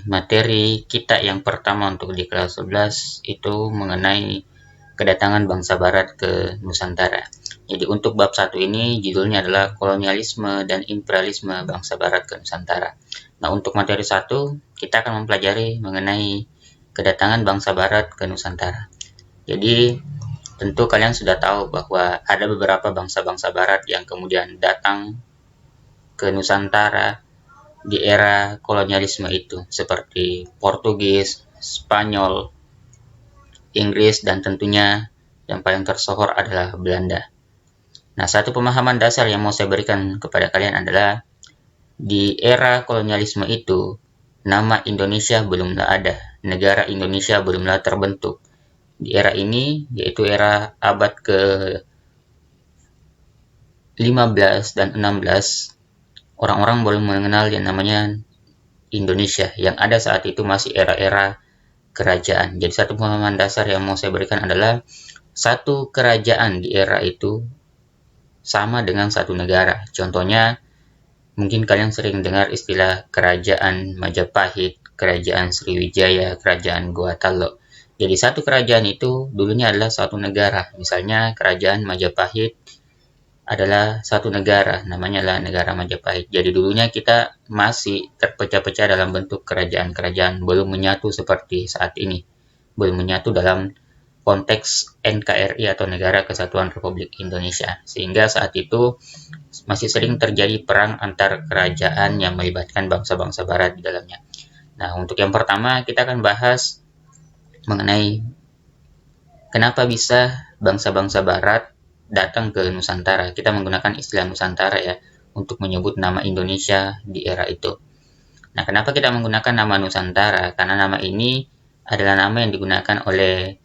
materi kita yang pertama untuk di kelas 11 itu mengenai kedatangan bangsa barat ke Nusantara. Jadi untuk bab 1 ini judulnya adalah kolonialisme dan imperialisme bangsa barat ke Nusantara. Nah, untuk materi 1 kita akan mempelajari mengenai kedatangan bangsa barat ke Nusantara. Jadi tentu kalian sudah tahu bahwa ada beberapa bangsa-bangsa barat yang kemudian datang ke Nusantara di era kolonialisme itu, seperti Portugis, Spanyol, Inggris, dan tentunya yang paling tersohor adalah Belanda. Nah, satu pemahaman dasar yang mau saya berikan kepada kalian adalah di era kolonialisme itu, nama Indonesia belumlah ada, negara Indonesia belumlah terbentuk. Di era ini, yaitu era abad ke-15 dan 16, orang-orang belum mengenal yang namanya Indonesia. Yang ada saat itu masih era-era kerajaan. Jadi satu pemahaman dasar yang mau saya berikan adalah satu kerajaan di era itu sama dengan satu negara. Contohnya, mungkin kalian sering dengar istilah kerajaan Majapahit, kerajaan Sriwijaya, kerajaan Gorontalo. Jadi satu kerajaan itu dulunya adalah satu negara. Misalnya kerajaan Majapahit adalah satu negara, namanya adalah negara Majapahit. Jadi dulunya kita masih terpecah-pecah dalam bentuk kerajaan-kerajaan, belum menyatu seperti saat ini. Belum menyatu dalam konteks NKRI atau Negara Kesatuan Republik Indonesia. Sehingga saat itu masih sering terjadi perang antar kerajaan yang melibatkan bangsa-bangsa barat di dalamnya. Nah, untuk yang pertama kita akan bahas mengenai kenapa bisa bangsa-bangsa barat datang ke Nusantara. Kita menggunakan istilah Nusantara ya untuk menyebut nama Indonesia di era itu. Nah, kenapa kita menggunakan nama Nusantara? Karena nama ini adalah nama yang digunakan oleh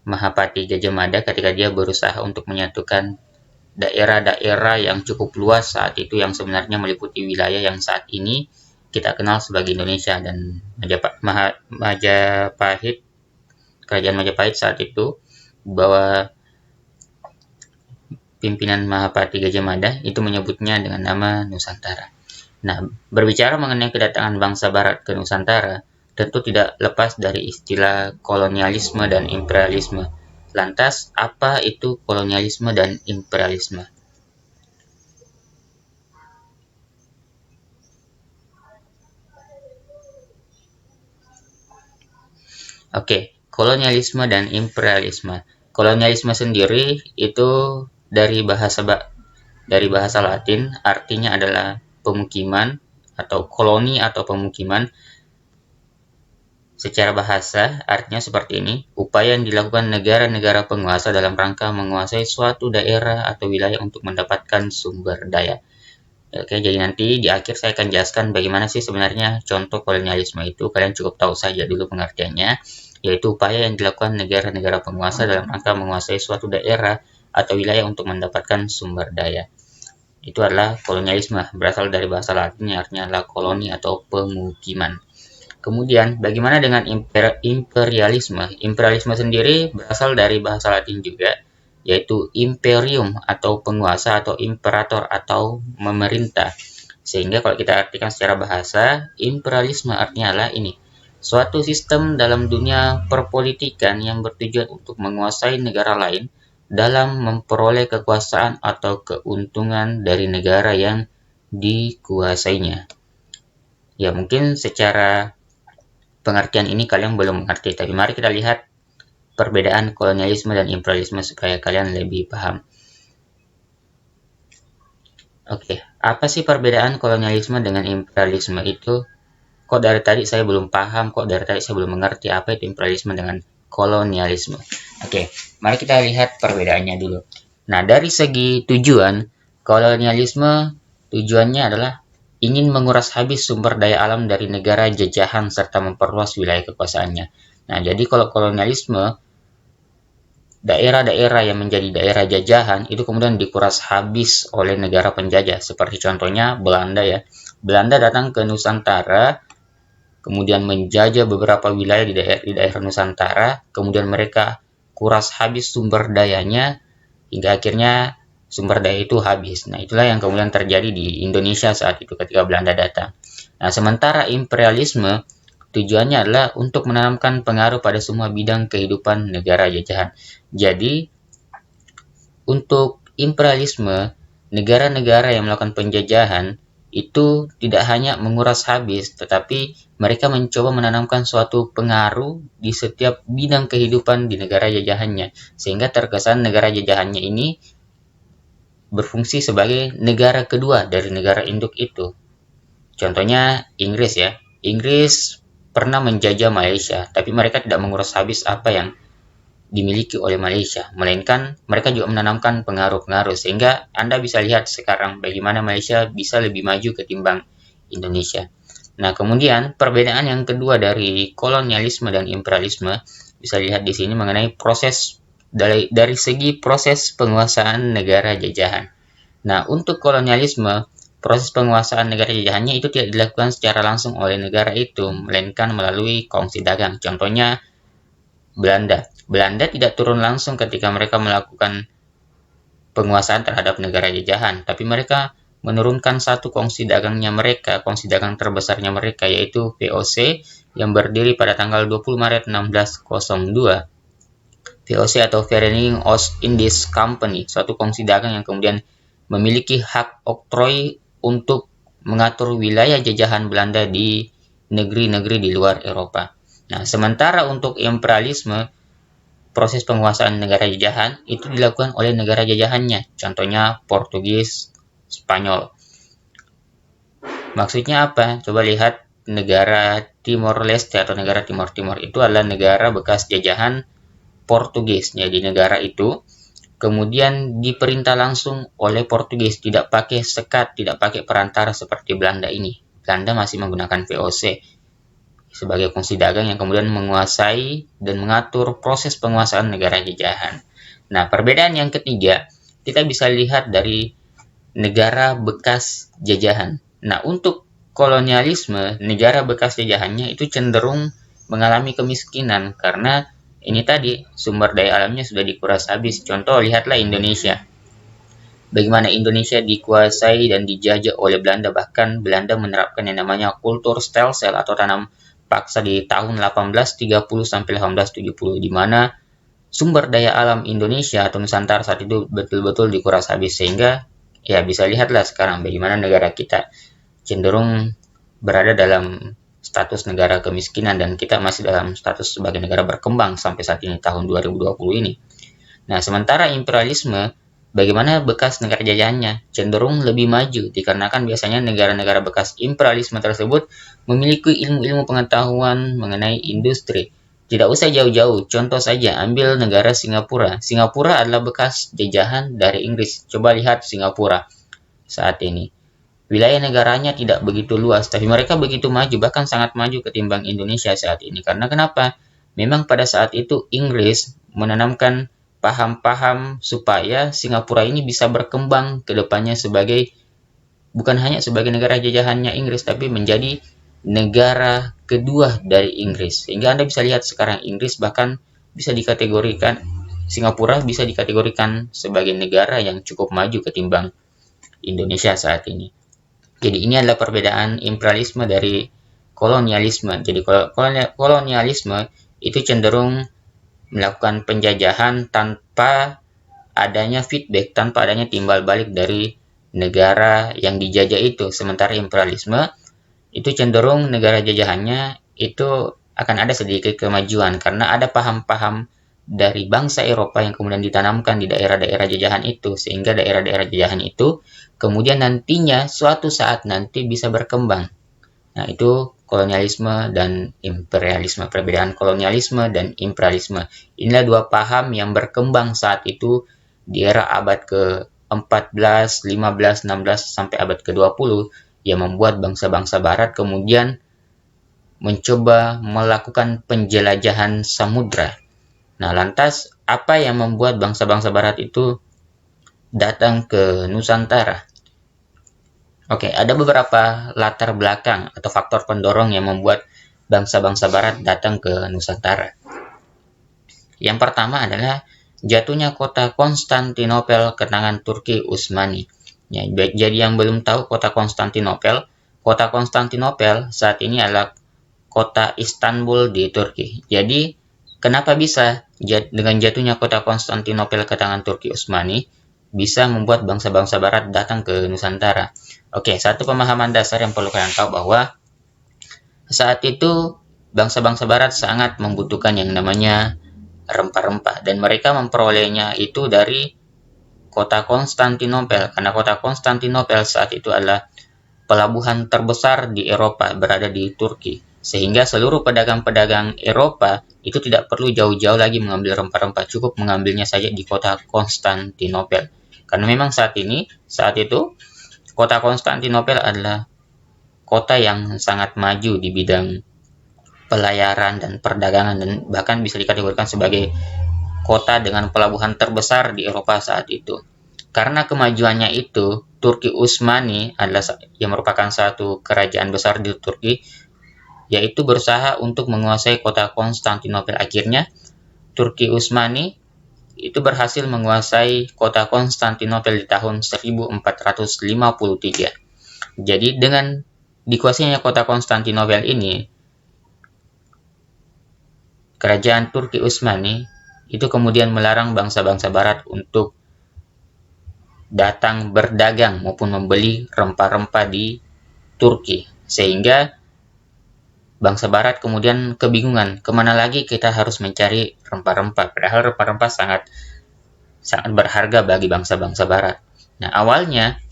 Mahapati Gajah Mada ketika dia berusaha untuk menyatukan daerah-daerah yang cukup luas saat itu yang sebenarnya meliputi wilayah yang saat ini kita kenal sebagai Indonesia. Dan Majapahit, kerajaan Majapahit saat itu bahwa pimpinan Mahapati Gajah Mada itu menyebutnya dengan nama Nusantara. Nah, berbicara mengenai kedatangan bangsa barat ke Nusantara, tentu tidak lepas dari istilah kolonialisme dan imperialisme. Lantas, apa itu kolonialisme dan imperialisme? Oke, kolonialisme dan imperialisme. Kolonialisme sendiri itu dari bahasa Latin, artinya adalah pemukiman atau koloni atau pemukiman. Secara bahasa, artinya seperti ini, upaya yang dilakukan negara-negara penguasa dalam rangka menguasai suatu daerah atau wilayah untuk mendapatkan sumber daya. Oke, jadi nanti di akhir saya akan jelaskan bagaimana sih sebenarnya contoh kolonialisme itu. Kalian cukup tahu saja dulu pengertiannya, yaitu upaya yang dilakukan negara-negara penguasa dalam rangka menguasai suatu daerah atau wilayah untuk mendapatkan sumber daya. Itu adalah kolonialisme, berasal dari bahasa Latin yang artinya adalah koloni atau pemukiman. Kemudian, bagaimana dengan imperialisme? Imperialisme sendiri berasal dari bahasa Latin juga, yaitu imperium atau penguasa atau imperator atau memerintah. Sehingga kalau kita artikan secara bahasa, imperialisme artinya adalah ini, suatu sistem dalam dunia perpolitikan yang bertujuan untuk menguasai negara lain dalam memperoleh kekuasaan atau keuntungan dari negara yang dikuasainya. Ya, mungkin secara pengertian ini kalian belum mengerti, tapi mari kita lihat perbedaan kolonialisme dan imperialisme supaya kalian lebih paham. Oke, apa sih perbedaan kolonialisme dengan imperialisme itu? Kok dari tadi saya belum paham, kok dari tadi saya belum mengerti apa itu imperialisme dengan kolonialisme. Oke, mari kita lihat perbedaannya dulu. Nah, dari segi tujuan, kolonialisme tujuannya adalah ingin menguras habis sumber daya alam dari negara jajahan serta memperluas wilayah kekuasaannya. Nah, jadi kalau kolonialisme, daerah-daerah yang menjadi daerah jajahan itu kemudian dikuras habis oleh negara penjajah. Seperti contohnya Belanda ya. Belanda datang ke Nusantara, kemudian menjajah beberapa wilayah di daerah Nusantara, kemudian mereka kuras habis sumber dayanya, hingga akhirnya sumber daya itu habis. Nah, itulah yang kemudian terjadi di Indonesia saat itu ketika Belanda datang. Nah, sementara imperialisme tujuannya adalah untuk menanamkan pengaruh pada semua bidang kehidupan negara jajahan. Jadi, untuk imperialisme, negara-negara yang melakukan penjajahan itu tidak hanya menguras habis, tetapi mereka mencoba menanamkan suatu pengaruh di setiap bidang kehidupan di negara jajahannya, sehingga terkesan negara jajahannya ini berfungsi sebagai negara kedua dari negara induk itu. Contohnya Inggris ya. Inggris pernah menjajah Malaysia, tapi mereka tidak menguras habis apa yang dimiliki oleh Malaysia, melainkan mereka juga menanamkan pengaruh-pengaruh, sehingga Anda bisa lihat sekarang bagaimana Malaysia bisa lebih maju ketimbang Indonesia. Nah, kemudian perbedaan yang kedua dari kolonialisme dan imperialisme bisa lihat di sini mengenai proses dari segi proses penguasaan negara jajahan. Nah, untuk kolonialisme, proses penguasaan negara jajahannya itu tidak dilakukan secara langsung oleh negara itu, melainkan melalui kongsi dagang. Contohnya Belanda. Belanda tidak turun langsung ketika mereka melakukan penguasaan terhadap negara jajahan, tapi mereka menurunkan satu kongsi dagangnya mereka, kongsi dagang terbesarnya mereka, yaitu VOC yang berdiri pada tanggal 20 Maret 1602. VOC atau Vereniging Oost-Indisch Company, suatu kongsi dagang yang kemudian memiliki hak oktroi untuk mengatur wilayah jajahan Belanda di negeri-negeri di luar Eropa. Nah, sementara untuk imperialisme, proses penguasaan negara jajahan itu dilakukan oleh negara jajahannya, contohnya Portugis, Spanyol. Maksudnya apa? Coba lihat negara Timor Leste atau negara Timur Timur itu adalah negara bekas jajahan Portugis. Jadi negara itu kemudian diperintah langsung oleh Portugis, tidak pakai sekat, tidak pakai perantara seperti Belanda ini. Belanda masih menggunakan VOC sebagai fungsi dagang yang kemudian menguasai dan mengatur proses penguasaan negara jajahan. Nah, perbedaan yang ketiga, kita bisa lihat dari negara bekas jajahan. Nah, untuk kolonialisme, negara bekas jajahannya itu cenderung mengalami kemiskinan karena ini tadi sumber daya alamnya sudah dikuras habis. Contoh, lihatlah Indonesia. Bagaimana Indonesia dikuasai dan dijajah oleh Belanda, bahkan Belanda menerapkan yang namanya kultur stelsel atau tanam paksa di tahun 1830 sampai 1870, di mana sumber daya alam Indonesia atau Nusantara saat itu betul-betul dikuras habis, sehingga ya bisa lihatlah sekarang bagaimana negara kita cenderung berada dalam status negara kemiskinan dan kita masih dalam status sebagai negara berkembang sampai saat ini tahun 2020 ini. Nah, sementara imperialisme, bagaimana bekas negara jajahannya cenderung lebih maju dikarenakan biasanya negara-negara bekas imperialisme tersebut memiliki ilmu-ilmu pengetahuan mengenai industri. Tidak usah jauh-jauh, contoh saja ambil negara Singapura. Singapura adalah bekas jajahan dari Inggris. Coba lihat Singapura saat ini. Wilayah negaranya tidak begitu luas, tapi mereka begitu maju, bahkan sangat maju ketimbang Indonesia saat ini. Karena kenapa? Memang pada saat itu Inggris menanamkan paham-paham supaya Singapura ini bisa berkembang ke depannya sebagai bukan hanya sebagai negara jajahannya Inggris, tapi menjadi negara kedua dari Inggris. Sehingga Anda bisa lihat sekarang Inggris bahkan bisa dikategorikan, Singapura bisa dikategorikan sebagai negara yang cukup maju ketimbang Indonesia saat ini. Jadi ini adalah perbedaan imperialisme dari kolonialisme. Jadi kolonialisme itu cenderung melakukan penjajahan tanpa adanya feedback, tanpa adanya timbal balik dari negara yang dijajah itu. Sementara imperialisme itu cenderung negara jajahannya itu akan ada sedikit kemajuan karena ada paham-paham dari bangsa Eropa yang kemudian ditanamkan di daerah-daerah jajahan itu, sehingga daerah-daerah jajahan itu kemudian nantinya suatu saat nanti bisa berkembang. Nah, itu kolonialisme dan imperialisme, perbedaan kolonialisme dan imperialisme. Inilah dua paham yang berkembang saat itu di era abad ke-14, 15, 16 sampai abad ke-20 yang membuat bangsa-bangsa barat kemudian mencoba melakukan penjelajahan samudra. Nah, lantas apa yang membuat bangsa-bangsa barat itu datang ke Nusantara? Oke, ada beberapa latar belakang atau faktor pendorong yang membuat bangsa-bangsa barat datang ke Nusantara. Yang pertama adalah jatuhnya kota Konstantinopel ke tangan Turki Utsmani. Ya, jadi yang belum tahu kota Konstantinopel saat ini adalah kota Istanbul di Turki. Jadi, kenapa bisa dengan jatuhnya kota Konstantinopel ke tangan Turki Utsmani bisa membuat bangsa-bangsa Barat datang ke Nusantara? Oke, satu pemahaman dasar yang perlu kalian tahu bahwa saat itu bangsa-bangsa Barat sangat membutuhkan yang namanya rempah-rempah, dan mereka memperolehnya itu dari kota Konstantinopel, karena kota Konstantinopel saat itu adalah pelabuhan terbesar di Eropa, berada di Turki, sehingga seluruh pedagang-pedagang Eropa itu tidak perlu jauh-jauh lagi mengambil rempah-rempah, cukup mengambilnya saja di kota Konstantinopel. Karena memang saat itu kota Konstantinopel adalah kota yang sangat maju di bidang pelayaran dan perdagangan, dan bahkan bisa dikategorikan sebagai kota dengan pelabuhan terbesar di Eropa saat itu. Karena kemajuannya itu, Turki Utsmani adalah yang merupakan satu kerajaan besar di Turki, yaitu berusaha untuk menguasai kota Konstantinopel. Akhirnya, Turki Utsmani itu berhasil menguasai kota Konstantinopel di tahun 1453. Jadi dengan dikuasainya kota Konstantinopel ini, kerajaan Turki Utsmani itu kemudian melarang bangsa-bangsa Barat untuk datang berdagang maupun membeli rempah-rempah di Turki, sehingga bangsa Barat kemudian kebingungan kemana lagi kita harus mencari rempah-rempah, padahal rempah-rempah sangat berharga bagi bangsa-bangsa Barat. Nah, awalnya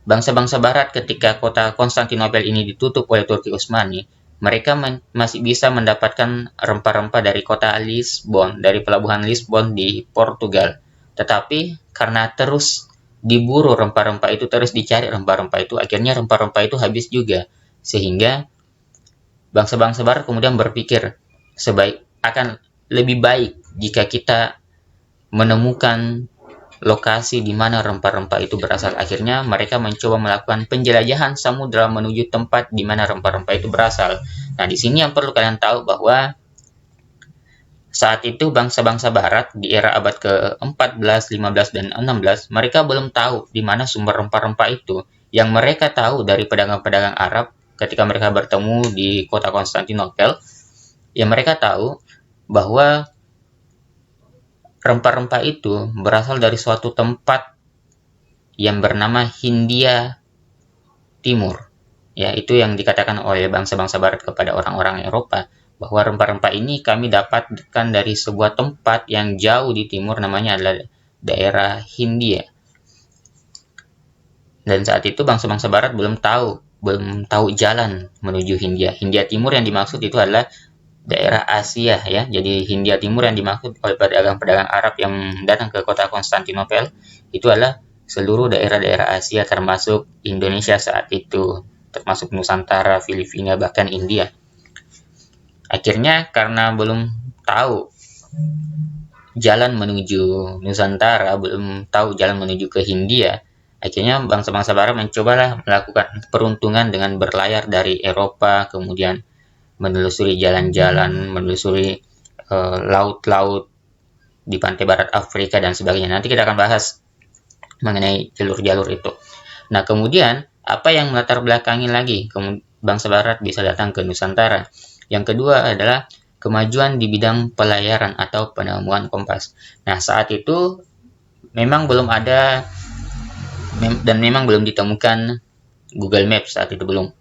bangsa-bangsa Barat ketika kota Konstantinopel ini ditutup oleh Turki Utsmani, mereka masih bisa mendapatkan rempah-rempah dari kota Lisbon, dari pelabuhan Lisbon di Portugal. Tetapi karena terus diburu rempah-rempah itu, terus dicari rempah-rempah itu, akhirnya rempah-rempah itu habis juga. Sehingga bangsa-bangsa Barat kemudian berpikir akan lebih baik jika kita menemukan lokasi di mana rempah-rempah itu berasal. Akhirnya mereka mencoba melakukan penjelajahan samudra menuju tempat di mana rempah-rempah itu berasal. Nah, di sini yang perlu kalian tahu bahwa saat itu bangsa-bangsa Barat di era abad ke-14, 15, dan 16, mereka belum tahu di mana sumber rempah-rempah itu. Yang mereka tahu dari pedagang-pedagang Arab ketika mereka bertemu di kota Konstantinopel, yang mereka tahu bahwa rempah-rempah itu berasal dari suatu tempat yang bernama Hindia Timur. Ya, itu yang dikatakan oleh bangsa-bangsa Barat kepada orang-orang Eropa, bahwa rempah-rempah ini kami dapatkan dari sebuah tempat yang jauh di timur, namanya adalah daerah Hindia. Dan saat itu bangsa-bangsa Barat belum tahu jalan menuju Hindia. Hindia Timur yang dimaksud itu adalah daerah Asia, ya. Jadi Hindia Timur yang dimaksud oleh pedagang-pedagang Arab yang datang ke kota Konstantinopel itu adalah seluruh daerah-daerah Asia, termasuk Indonesia saat itu, termasuk Nusantara, Filipina, bahkan India. Akhirnya karena belum tahu jalan menuju Nusantara, belum tahu jalan menuju ke Hindia, akhirnya bangsa-bangsa Barat mencobalah melakukan peruntungan dengan berlayar dari Eropa, kemudian menelusuri jalan-jalan, menelusuri laut-laut di pantai barat Afrika dan sebagainya. Nanti kita akan bahas mengenai jalur-jalur itu. Nah, kemudian apa yang melatar belakangi lagi bangsa Barat bisa datang ke Nusantara? Yang kedua adalah kemajuan di bidang pelayaran atau penemuan kompas. Nah, saat itu memang belum ada dan memang belum ditemukan Google Maps saat itu belum.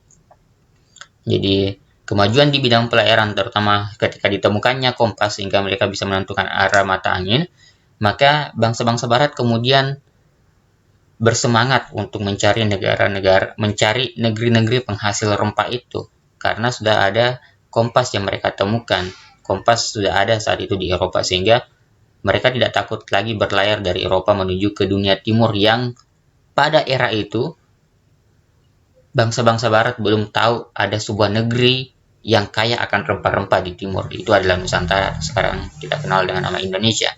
Jadi kemajuan di bidang pelayaran, terutama ketika ditemukannya kompas sehingga mereka bisa menentukan arah mata angin, maka bangsa-bangsa Barat kemudian bersemangat untuk mencari negeri-negeri penghasil rempah itu, karena sudah ada kompas yang mereka temukan. Kompas sudah ada saat itu di Eropa, sehingga mereka tidak takut lagi berlayar dari Eropa menuju ke dunia timur yang pada era itu bangsa-bangsa Barat belum tahu ada sebuah negeri yang kaya akan rempah-rempah di timur. Itu adalah Nusantara, sekarang kita kenal dengan nama Indonesia.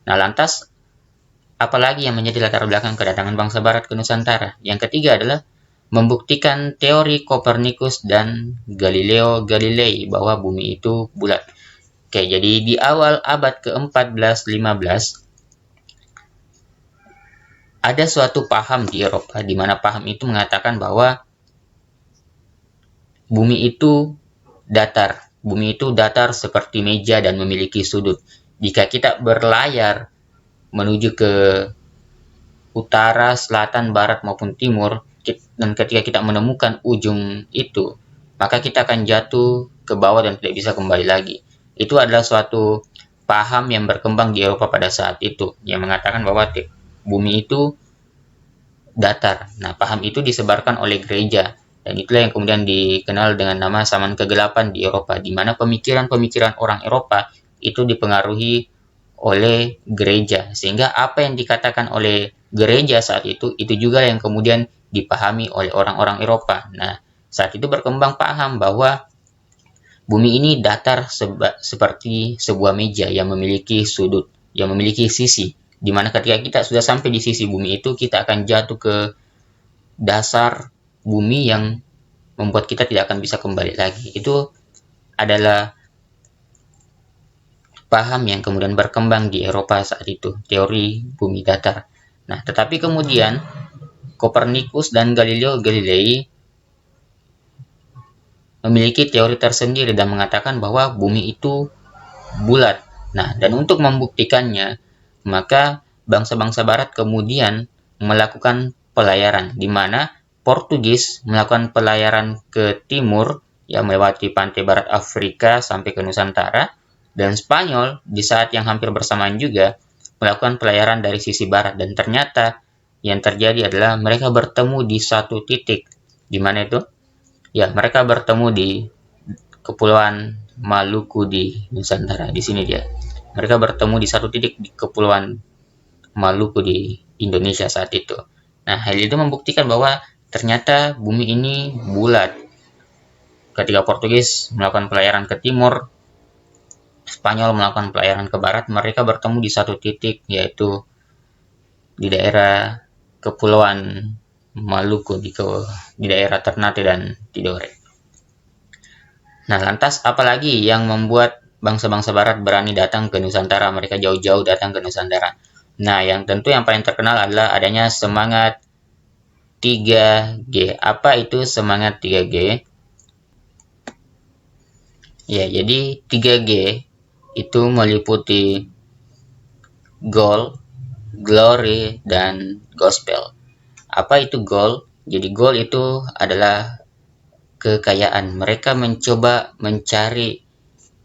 Nah, lantas apalagi yang menjadi latar belakang kedatangan bangsa Barat ke Nusantara? Yang ketiga adalah membuktikan teori Kopernikus dan Galileo Galilei bahwa bumi itu bulat. Oke, jadi di awal abad ke-14-15 ada suatu paham di Eropa di mana paham itu mengatakan bahwa bumi itu datar. Bumi itu datar seperti meja dan memiliki sudut. Jika kita berlayar menuju ke utara, selatan, barat, maupun timur, dan ketika kita menemukan ujung itu, maka kita akan jatuh ke bawah dan tidak bisa kembali lagi. Itu adalah suatu paham yang berkembang di Eropa pada saat itu, yang mengatakan bahwa bumi itu datar. Nah, paham itu disebarkan oleh gereja, dan itulah yang kemudian dikenal dengan nama zaman kegelapan di Eropa, di mana pemikiran-pemikiran orang Eropa itu dipengaruhi oleh gereja, sehingga apa yang dikatakan oleh gereja saat itu juga yang kemudian dipahami oleh orang-orang Eropa. Nah, saat itu berkembang paham bahwa bumi ini datar seperti sebuah meja yang memiliki sudut, yang memiliki sisi, di mana ketika kita sudah sampai di sisi bumi itu, kita akan jatuh ke dasar bumi yang membuat kita tidak akan bisa kembali lagi. Itu adalah paham yang kemudian berkembang di Eropa saat itu, teori bumi datar. Nah, tetapi kemudian Kopernikus dan Galileo Galilei memiliki teori tersendiri dan mengatakan bahwa bumi itu bulat. Nah, dan untuk membuktikannya, maka bangsa-bangsa barat kemudian melakukan pelayaran, di mana Portugis melakukan pelayaran ke timur, yang melewati pantai barat Afrika sampai ke Nusantara, dan Spanyol di saat yang hampir bersamaan juga melakukan pelayaran dari sisi barat, dan ternyata yang terjadi adalah mereka bertemu di satu titik. Di mana itu? Ya, mereka bertemu di Kepulauan Maluku di Nusantara. Di sini dia. Mereka bertemu di satu titik di Kepulauan Maluku di Indonesia saat itu. Nah, hal itu membuktikan bahwa ternyata bumi ini bulat. Ketika Portugis melakukan pelayaran ke timur, Spanyol melakukan pelayaran ke barat, mereka bertemu di satu titik, yaitu di daerah Kepulauan Maluku, di daerah Ternate dan Tidore. Nah, lantas apalagi yang membuat bangsa-bangsa barat berani datang ke Nusantara? Mereka jauh-jauh datang ke Nusantara. Nah, yang tentu yang paling terkenal adalah adanya semangat 3G. Apa itu semangat 3G? Ya, jadi 3G itu meliputi goal, glory, dan gospel. Apa itu goal? Jadi goal itu adalah kekayaan. Mereka mencoba mencari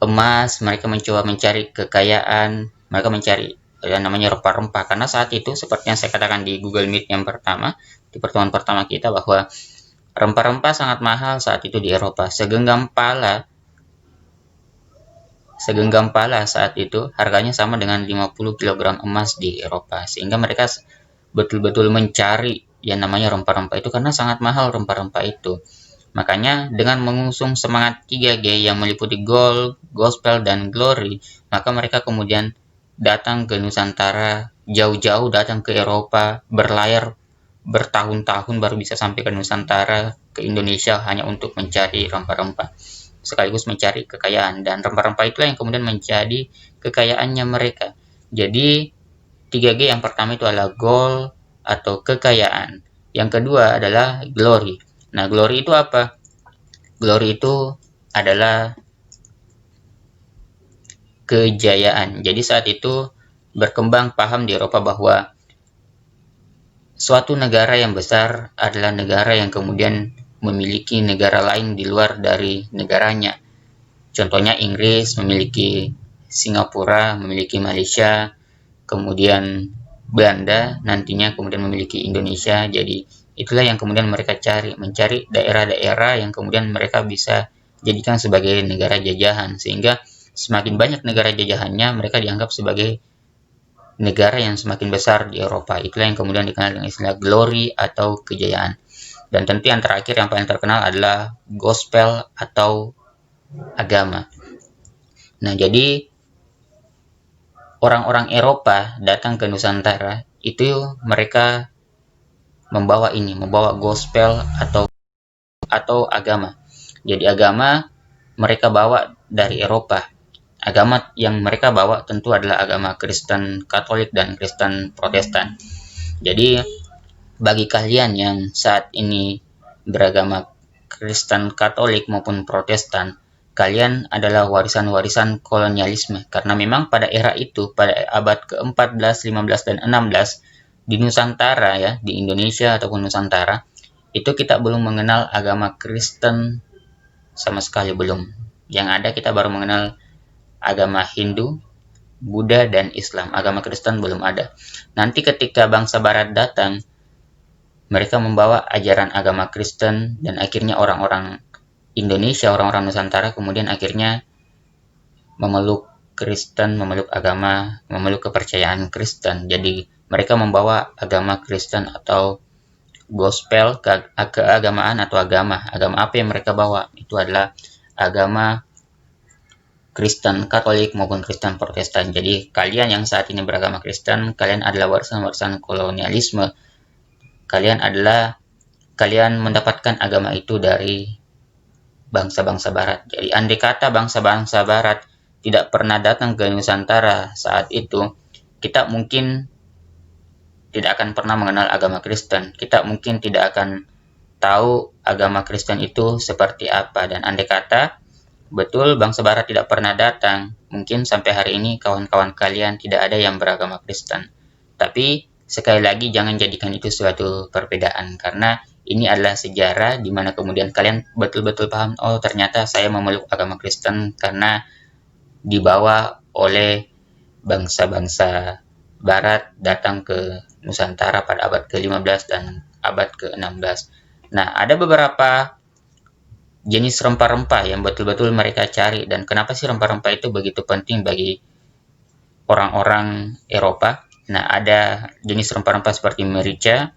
emas, mereka mencoba mencari kekayaan, mereka mencari yang namanya rempah-rempah. Karena saat itu, seperti yang saya katakan di Google Meet yang pertama, di pertemuan pertama kita, bahwa rempah-rempah sangat mahal saat itu di Eropa. Segenggam pala saat itu harganya sama dengan 50 kg emas di Eropa. Sehingga mereka betul-betul mencari yang namanya rempah-rempah itu karena sangat mahal rempah-rempah itu. Makanya dengan mengusung semangat 3G yang meliputi gold, gospel, dan glory, maka mereka kemudian datang ke Nusantara, jauh-jauh datang ke Eropa, berlayar bertahun-tahun baru bisa sampai ke Nusantara, ke Indonesia hanya untuk mencari rempah-rempah, sekaligus mencari kekayaan. Dan rempah-rempah itulah yang kemudian menjadi kekayaannya mereka. Jadi 3G yang pertama itu adalah gold atau kekayaan. Yang kedua adalah glory. Nah, glory itu apa? Glory itu adalah kejayaan. Jadi saat itu berkembang paham di Eropa bahwa suatu negara yang besar adalah negara yang kemudian memiliki negara lain di luar dari negaranya. Contohnya Inggris memiliki Singapura, memiliki Malaysia, kemudian Belanda nantinya kemudian memiliki Indonesia. Jadi itulah yang kemudian mereka cari, mencari daerah-daerah yang kemudian mereka bisa jadikan sebagai negara jajahan, sehingga semakin banyak negara jajahannya, mereka dianggap sebagai negara yang semakin besar di Eropa. Itulah yang kemudian dikenal dengan istilah glory atau kejayaan. Dan tentu yang terakhir yang paling terkenal adalah gospel atau agama. Nah, jadi orang-orang Eropa datang ke Nusantara itu mereka membawa gospel atau agama. Jadi agama mereka bawa dari Eropa. Agama yang mereka bawa tentu adalah agama Kristen Katolik dan Kristen Protestan. Jadi bagi kalian yang saat ini beragama Kristen Katolik maupun Protestan, kalian adalah warisan-warisan kolonialisme. Karena memang pada era itu, pada abad ke-14, 15, dan 16, di Nusantara ya, di Indonesia ataupun Nusantara, itu kita belum mengenal agama Kristen sama sekali belum. Yang ada kita baru mengenal agama Hindu, Buddha, dan Islam. Agama Kristen belum ada. Nanti ketika bangsa Barat datang, mereka membawa ajaran agama Kristen, dan akhirnya orang-orang Indonesia, orang-orang Nusantara kemudian akhirnya memeluk Kristen, memeluk agama, memeluk kepercayaan Kristen. Jadi mereka membawa agama Kristen atau gospel keagamaan atau agama. Agama apa yang mereka bawa? Itu adalah agama Kristen Katolik maupun Kristen Protestan. Jadi kalian yang saat ini beragama Kristen, kalian adalah warisan-warisan kolonialisme. Kalian mendapatkan agama itu dari bangsa-bangsa barat. Jadi andai kata bangsa-bangsa barat tidak pernah datang ke Nusantara saat itu, kita mungkin tidak akan pernah mengenal agama Kristen. Kita mungkin tidak akan tahu agama Kristen itu seperti apa. Dan andai kata betul bangsa barat tidak pernah datang, mungkin sampai hari ini kawan-kawan kalian tidak ada yang beragama Kristen. Tapi sekali lagi jangan jadikan itu suatu perbedaan, karena ini adalah sejarah di mana kemudian kalian betul-betul paham, oh ternyata saya memeluk agama Kristen karena dibawa oleh bangsa-bangsa Barat datang ke Nusantara pada abad ke-15 dan abad ke-16. Nah, ada beberapa jenis rempah-rempah yang betul-betul mereka cari, dan kenapa sih rempah-rempah itu begitu penting bagi orang-orang Eropa. Nah, ada jenis rempah-rempah seperti merica,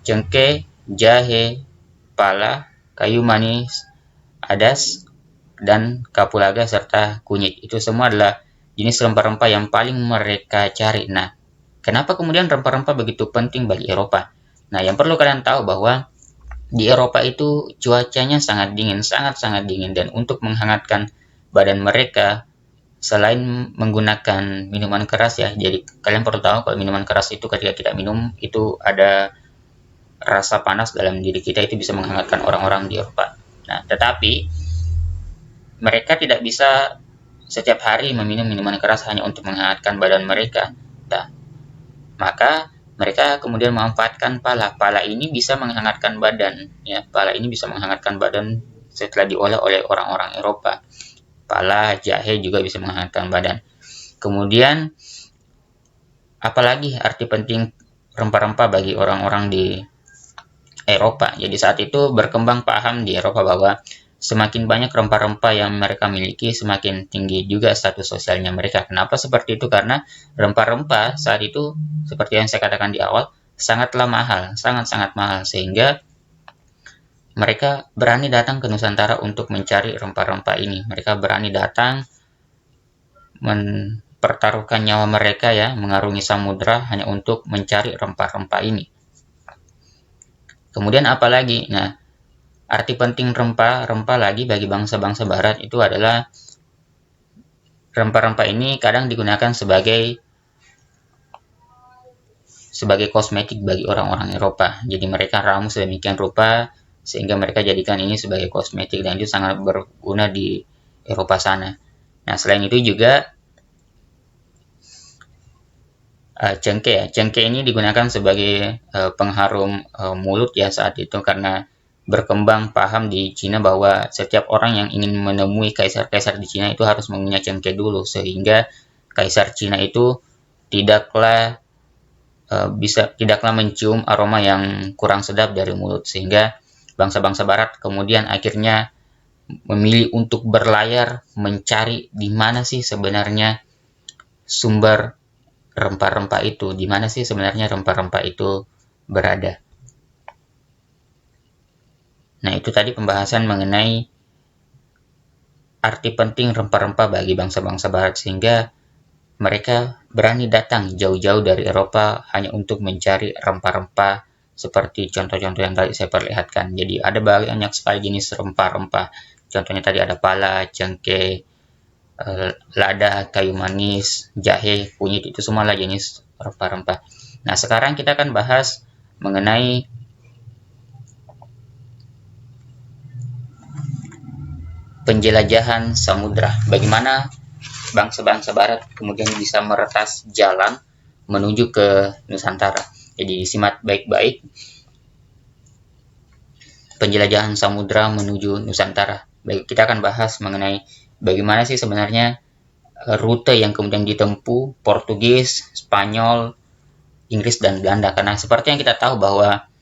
cengkeh, jahe, pala, kayu manis, adas, dan kapulaga serta kunyit. Itu semua adalah jenis rempah-rempah yang paling mereka cari. Nah, kenapa kemudian rempah-rempah begitu penting bagi Eropa? Nah, yang perlu kalian tahu bahwa di Eropa itu cuacanya sangat dingin, sangat-sangat dingin, dan untuk menghangatkan badan mereka, selain menggunakan minuman keras ya, jadi kalian perlu tahu kalau minuman keras itu ketika kita minum, itu ada rasa panas dalam diri kita, itu bisa menghangatkan orang-orang di Eropa. Nah, tetapi mereka tidak bisa setiap hari meminum minuman keras hanya untuk menghangatkan badan mereka. Nah, maka mereka kemudian memanfaatkan pala. Pala ini bisa menghangatkan badan, ya. Pala ini bisa menghangatkan badan setelah diolah oleh orang-orang Eropa. Pala, jahe juga bisa menghangatkan badan. Kemudian, apalagi arti penting rempah-rempah bagi orang-orang di Eropa. Jadi saat itu berkembang paham di Eropa bahwa semakin banyak rempah-rempah yang mereka miliki, semakin tinggi juga status sosialnya mereka. Kenapa seperti itu? Karena rempah-rempah saat itu, seperti yang saya katakan di awal, sangatlah mahal, sangat-sangat mahal. Sehingga mereka berani datang ke Nusantara untuk mencari rempah-rempah ini. Mereka berani datang, mempertaruhkan nyawa mereka ya, mengarungi samudera hanya untuk mencari rempah-rempah ini. Kemudian apalagi? Nah, arti penting rempah-rempah lagi bagi bangsa-bangsa barat itu adalah rempah-rempah ini kadang digunakan sebagai kosmetik bagi orang-orang Eropa. Jadi mereka ramu sedemikian rupa sehingga mereka jadikan ini sebagai kosmetik, dan itu sangat berguna di Eropa sana. Nah, selain itu juga cengkeh ya. Cengkeh ini digunakan sebagai pengharum mulut ya saat itu, karena berkembang paham di Cina bahwa setiap orang yang ingin menemui kaisar-kaisar di Cina itu harus mengunyah cengkeh dulu, sehingga kaisar Cina itu tidaklah mencium aroma yang kurang sedap dari mulut, sehingga bangsa-bangsa barat kemudian akhirnya memilih untuk berlayar mencari di mana sih sebenarnya sumber rempah-rempah itu, di mana sih sebenarnya rempah-rempah itu berada. Nah, itu tadi pembahasan mengenai arti penting rempah-rempah bagi bangsa-bangsa barat, sehingga mereka berani datang jauh-jauh dari Eropa hanya untuk mencari rempah-rempah seperti contoh-contoh yang tadi saya perlihatkan. Jadi ada banyak sekali jenis rempah-rempah. Contohnya tadi ada pala, cengkeh, lada, kayu manis, jahe, kunyit, itu semualah jenis rempah-rempah. Nah, sekarang kita akan bahas mengenai penjelajahan samudra. Bagaimana bangsa-bangsa barat kemudian bisa meretas jalan menuju ke Nusantara. Jadi simak baik-baik, penjelajahan samudra menuju Nusantara. Baik, kita akan bahas mengenai bagaimana sih sebenarnya rute yang kemudian ditempuh Portugis, Spanyol, Inggris, dan Belanda. Karena seperti yang kita tahu bahwa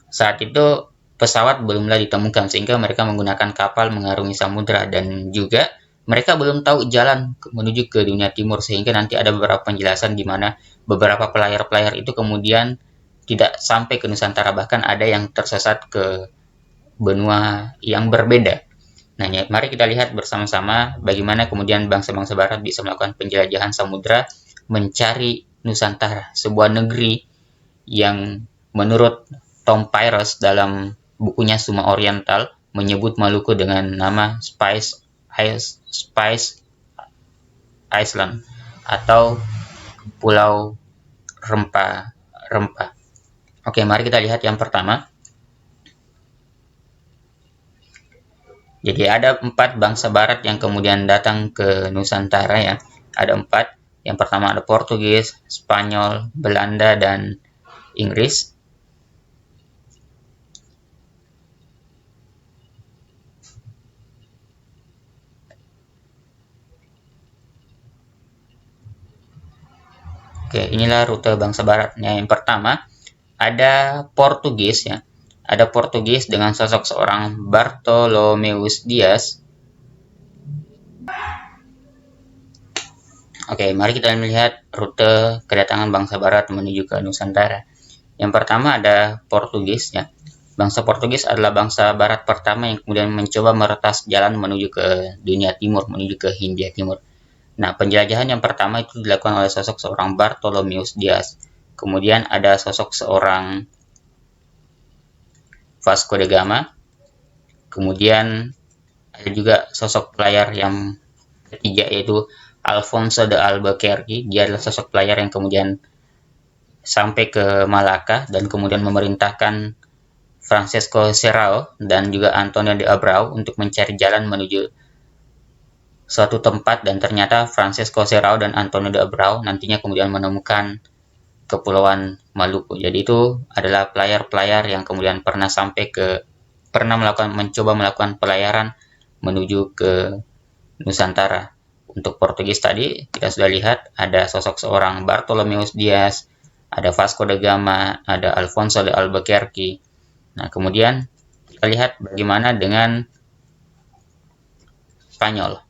saat itu pesawat belumlah ditemukan, sehingga mereka menggunakan kapal mengarungi samudra, dan juga mereka belum tahu jalan menuju ke dunia timur, sehingga nanti ada beberapa penjelasan di mana beberapa pelayar-pelayar itu kemudian tidak sampai ke Nusantara, bahkan ada yang tersesat ke benua yang berbeda. Nah, mari kita lihat bersama-sama bagaimana kemudian bangsa-bangsa barat bisa melakukan penjelajahan samudra mencari Nusantara, sebuah negeri yang menurut Tom Pyros dalam bukunya Suma Oriental menyebut Maluku dengan nama Spice Island atau Pulau Rempah-Rempah. Oke, mari kita lihat yang pertama. Jadi ada 4 bangsa barat yang kemudian datang ke Nusantara ya. Ada 4. Yang pertama ada Portugis, Spanyol, Belanda, dan Inggris. Oke, inilah rute bangsa barat. Yang pertama ada Portugis ya. Ada Portugis dengan sosok seorang Bartolomeus Dias. Oke, mari kita melihat rute kedatangan bangsa barat menuju ke Nusantara. Yang pertama ada Portugis ya. Bangsa Portugis adalah bangsa barat pertama yang kemudian mencoba meretas jalan menuju ke dunia timur, menuju ke Hindia Timur. Nah, penjelajahan yang pertama itu dilakukan oleh sosok seorang Bartolomeus Dias. Kemudian ada sosok seorang Vasco da Gama. Kemudian ada juga sosok pelayar yang ketiga yaitu Alfonso de Albuquerque. Dia adalah sosok pelayar yang kemudian sampai ke Malacca dan kemudian memerintahkan Francisco Serrao dan juga Antonio de Abreu untuk mencari jalan menuju suatu tempat, dan ternyata Francisco Serrao dan Antonio de Abreu nantinya kemudian menemukan Kepulauan Maluku. Jadi itu adalah pelayar-pelayar yang kemudian pernah mencoba melakukan pelayaran menuju ke Nusantara. Untuk Portugis tadi kita sudah lihat ada sosok seorang Bartolomeus Dias, ada Vasco da Gama, ada Alfonso de Albuquerque. Nah, kemudian kita lihat bagaimana dengan Spanyol.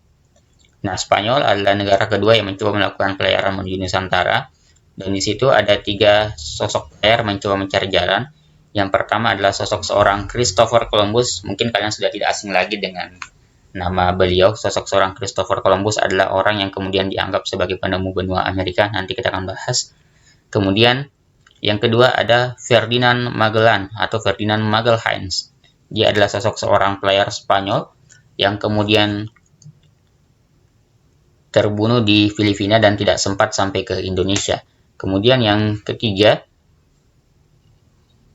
Nah, Spanyol adalah negara kedua yang mencoba melakukan pelayaran menuju Nusantara. Dan di situ ada 3 sosok pelayar mencoba mencari jalan. Yang pertama adalah sosok seorang Christopher Columbus. Mungkin kalian sudah tidak asing lagi dengan nama beliau. Sosok seorang Christopher Columbus adalah orang yang kemudian dianggap sebagai penemu benua Amerika. Nanti kita akan bahas. Kemudian yang kedua ada Ferdinand Magellan atau Ferdinand Magalhaens. Dia adalah sosok seorang pelayar Spanyol yang kemudian terbunuh di Filipina dan tidak sempat sampai ke Indonesia. Kemudian yang ketiga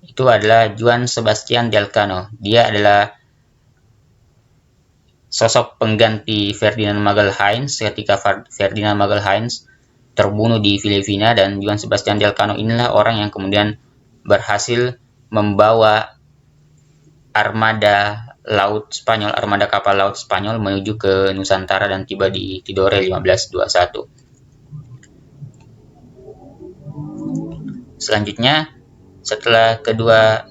itu adalah Juan Sebastian Elcano. Dia adalah sosok pengganti Ferdinand Magalhaens ketika Ferdinand Magalhaens terbunuh di Filipina, dan Juan Sebastian Elcano inilah orang yang kemudian berhasil membawa armada kapal laut Spanyol menuju ke Nusantara dan tiba di Tidore 1521. Selanjutnya, setelah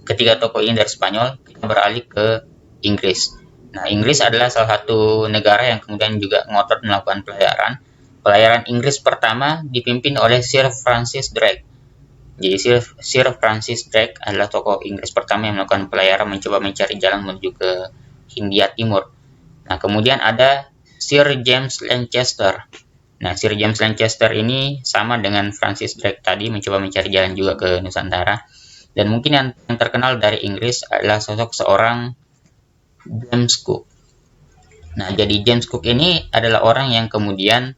ketiga tokoh ini dari Spanyol, kita beralih ke Inggris. Nah, Inggris adalah salah satu negara yang kemudian juga ngotot melakukan pelayaran. Pelayaran Inggris pertama dipimpin oleh Sir Francis Drake. Jadi Sir Francis Drake adalah tokoh Inggris pertama yang melakukan pelayaran mencoba mencari jalan menuju ke Hindia Timur. Nah, kemudian ada Sir James Lancaster. Nah, Sir James Lancaster ini sama dengan Francis Drake tadi mencoba mencari jalan juga ke Nusantara. Dan mungkin yang terkenal dari Inggris adalah sosok seorang James Cook. Nah, jadi James Cook ini adalah orang yang kemudian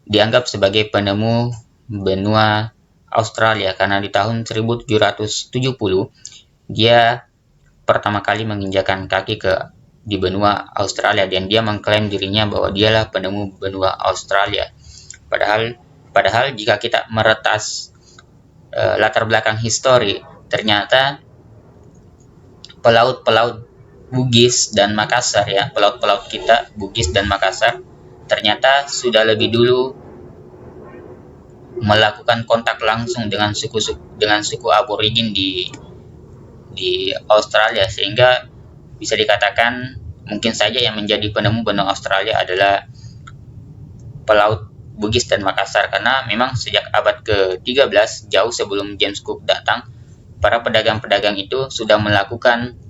dianggap sebagai penemu benua Australia karena di tahun 1770 dia pertama kali menginjakan kaki ke di benua Australia, dan dia mengklaim dirinya bahwa dialah penemu benua Australia. Padahal jika kita meretas latar belakang histori, ternyata pelaut-pelaut Bugis dan Makassar, ya, pelaut-pelaut kita Bugis dan Makassar ternyata sudah lebih dulu melakukan kontak langsung dengan suku aborigin di Australia, sehingga bisa dikatakan mungkin saja yang menjadi penemu benua Australia adalah pelaut Bugis dan Makassar, karena memang sejak abad ke-13, jauh sebelum James Cook datang, para pedagang-pedagang itu sudah melakukan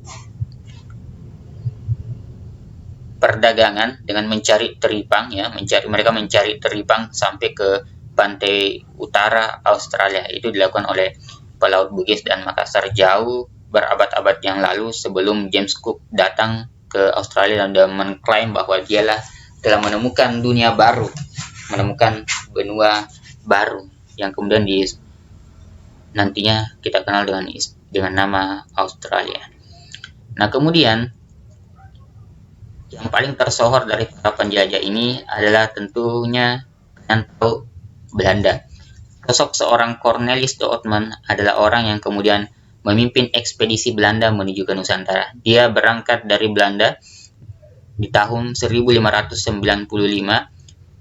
perdagangan dengan mencari teripang, ya, mereka mencari teripang sampai ke pantai utara Australia. Itu dilakukan oleh pelaut Bugis dan Makassar jauh berabad-abad yang lalu sebelum James Cook datang ke Australia dan mengklaim bahwa dialah telah menemukan dunia baru, menemukan benua baru yang kemudian nantinya kita kenal dengan nama Australia. Nah, kemudian yang paling tersohor dari para penjajah ini adalah tentunya yang tahu Belanda. Sosok seorang Cornelis de Houtman adalah orang yang kemudian memimpin ekspedisi Belanda menuju ke Nusantara. Dia berangkat dari Belanda di tahun 1595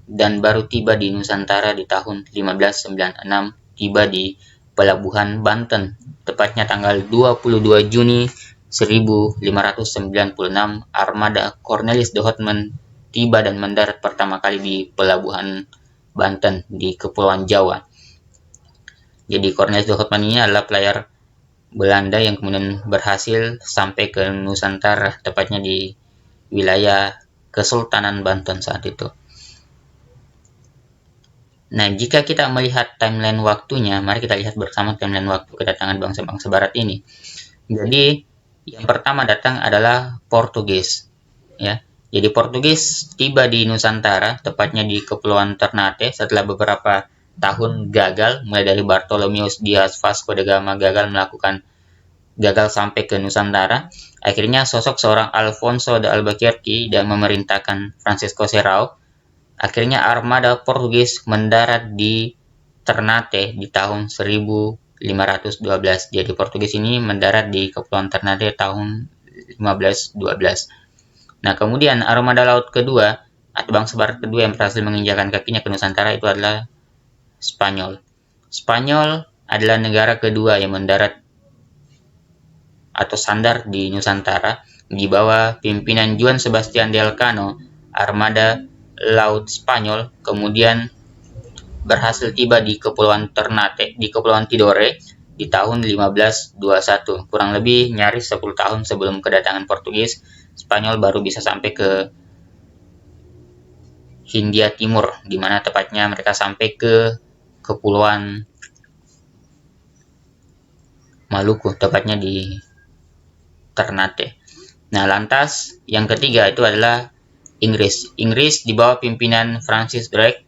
dan baru tiba di Nusantara di tahun 1596, tiba di Pelabuhan Banten, tepatnya tanggal 22 Juni 1596, armada Cornelis de Houtman tiba dan mendarat pertama kali di Pelabuhan Banten di Kepulauan Jawa. Jadi Cornelis de Houtman ini adalah pelayar Belanda yang kemudian berhasil sampai ke Nusantara, tepatnya di wilayah Kesultanan Banten saat itu. Nah, jika kita melihat timeline waktunya, mari kita lihat bersama timeline waktu kedatangan bangsa-bangsa Barat ini. Jadi, yang pertama datang adalah Portugis, ya. Jadi Portugis tiba di Nusantara, tepatnya di Kepulauan Ternate, setelah beberapa tahun gagal, mulai dari Bartolomeus Dias Vasco da Gama gagal sampai ke Nusantara. Akhirnya sosok seorang Alfonso de Albuquerque dan memerintahkan Francisco Serrao. Akhirnya armada Portugis mendarat di Ternate di tahun 1512. Jadi Portugis ini mendarat di Kepulauan Ternate tahun 1512. Nah, kemudian armada laut kedua atau bangsa Barat kedua yang berhasil menginjakan kakinya ke Nusantara itu adalah Spanyol. Spanyol adalah negara kedua yang mendarat atau sandar di Nusantara di bawah pimpinan Juan Sebastian de Elcano. Armada laut Spanyol kemudian berhasil tiba di Kepulauan Ternate, di Kepulauan Tidore di tahun 1521. Kurang lebih nyaris 10 tahun sebelum kedatangan Portugis, Spanyol baru bisa sampai ke Hindia Timur, di mana tepatnya mereka sampai ke Kepulauan Maluku, tepatnya di Ternate. Nah, lantas yang ketiga itu adalah Inggris. Inggris di bawah pimpinan Francis Drake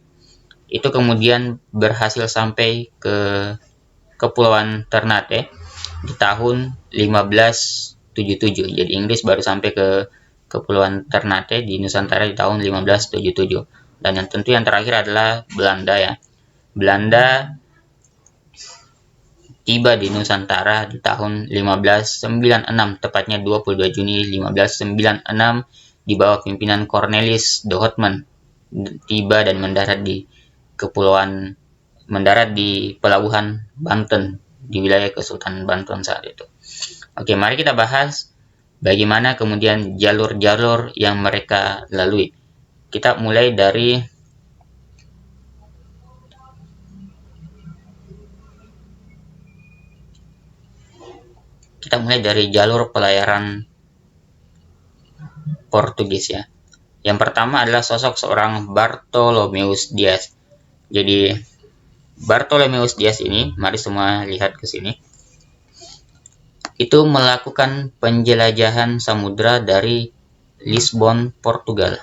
itu kemudian berhasil sampai ke Kepulauan Ternate di tahun 1577. Jadi Inggris baru sampai ke Kepulauan Ternate di Nusantara di tahun 1577. Dan yang tentu yang terakhir adalah Belanda, ya. Belanda tiba di Nusantara di tahun 1596, tepatnya 22 Juni 1596 di bawah pimpinan Cornelis de Houtman. Tiba dan mendarat di Pelabuhan Banten di wilayah Kesultanan Banten saat itu. Oke, mari kita bahas bagaimana kemudian jalur-jalur yang mereka lalui. Kita mulai dari jalur pelayaran Portugis, ya. Yang pertama adalah sosok seorang Bartolomeus Dias. Jadi Bartolomeus Dias ini, mari semua lihat ke sini. Itu melakukan penjelajahan samudra dari Lisbon, Portugal.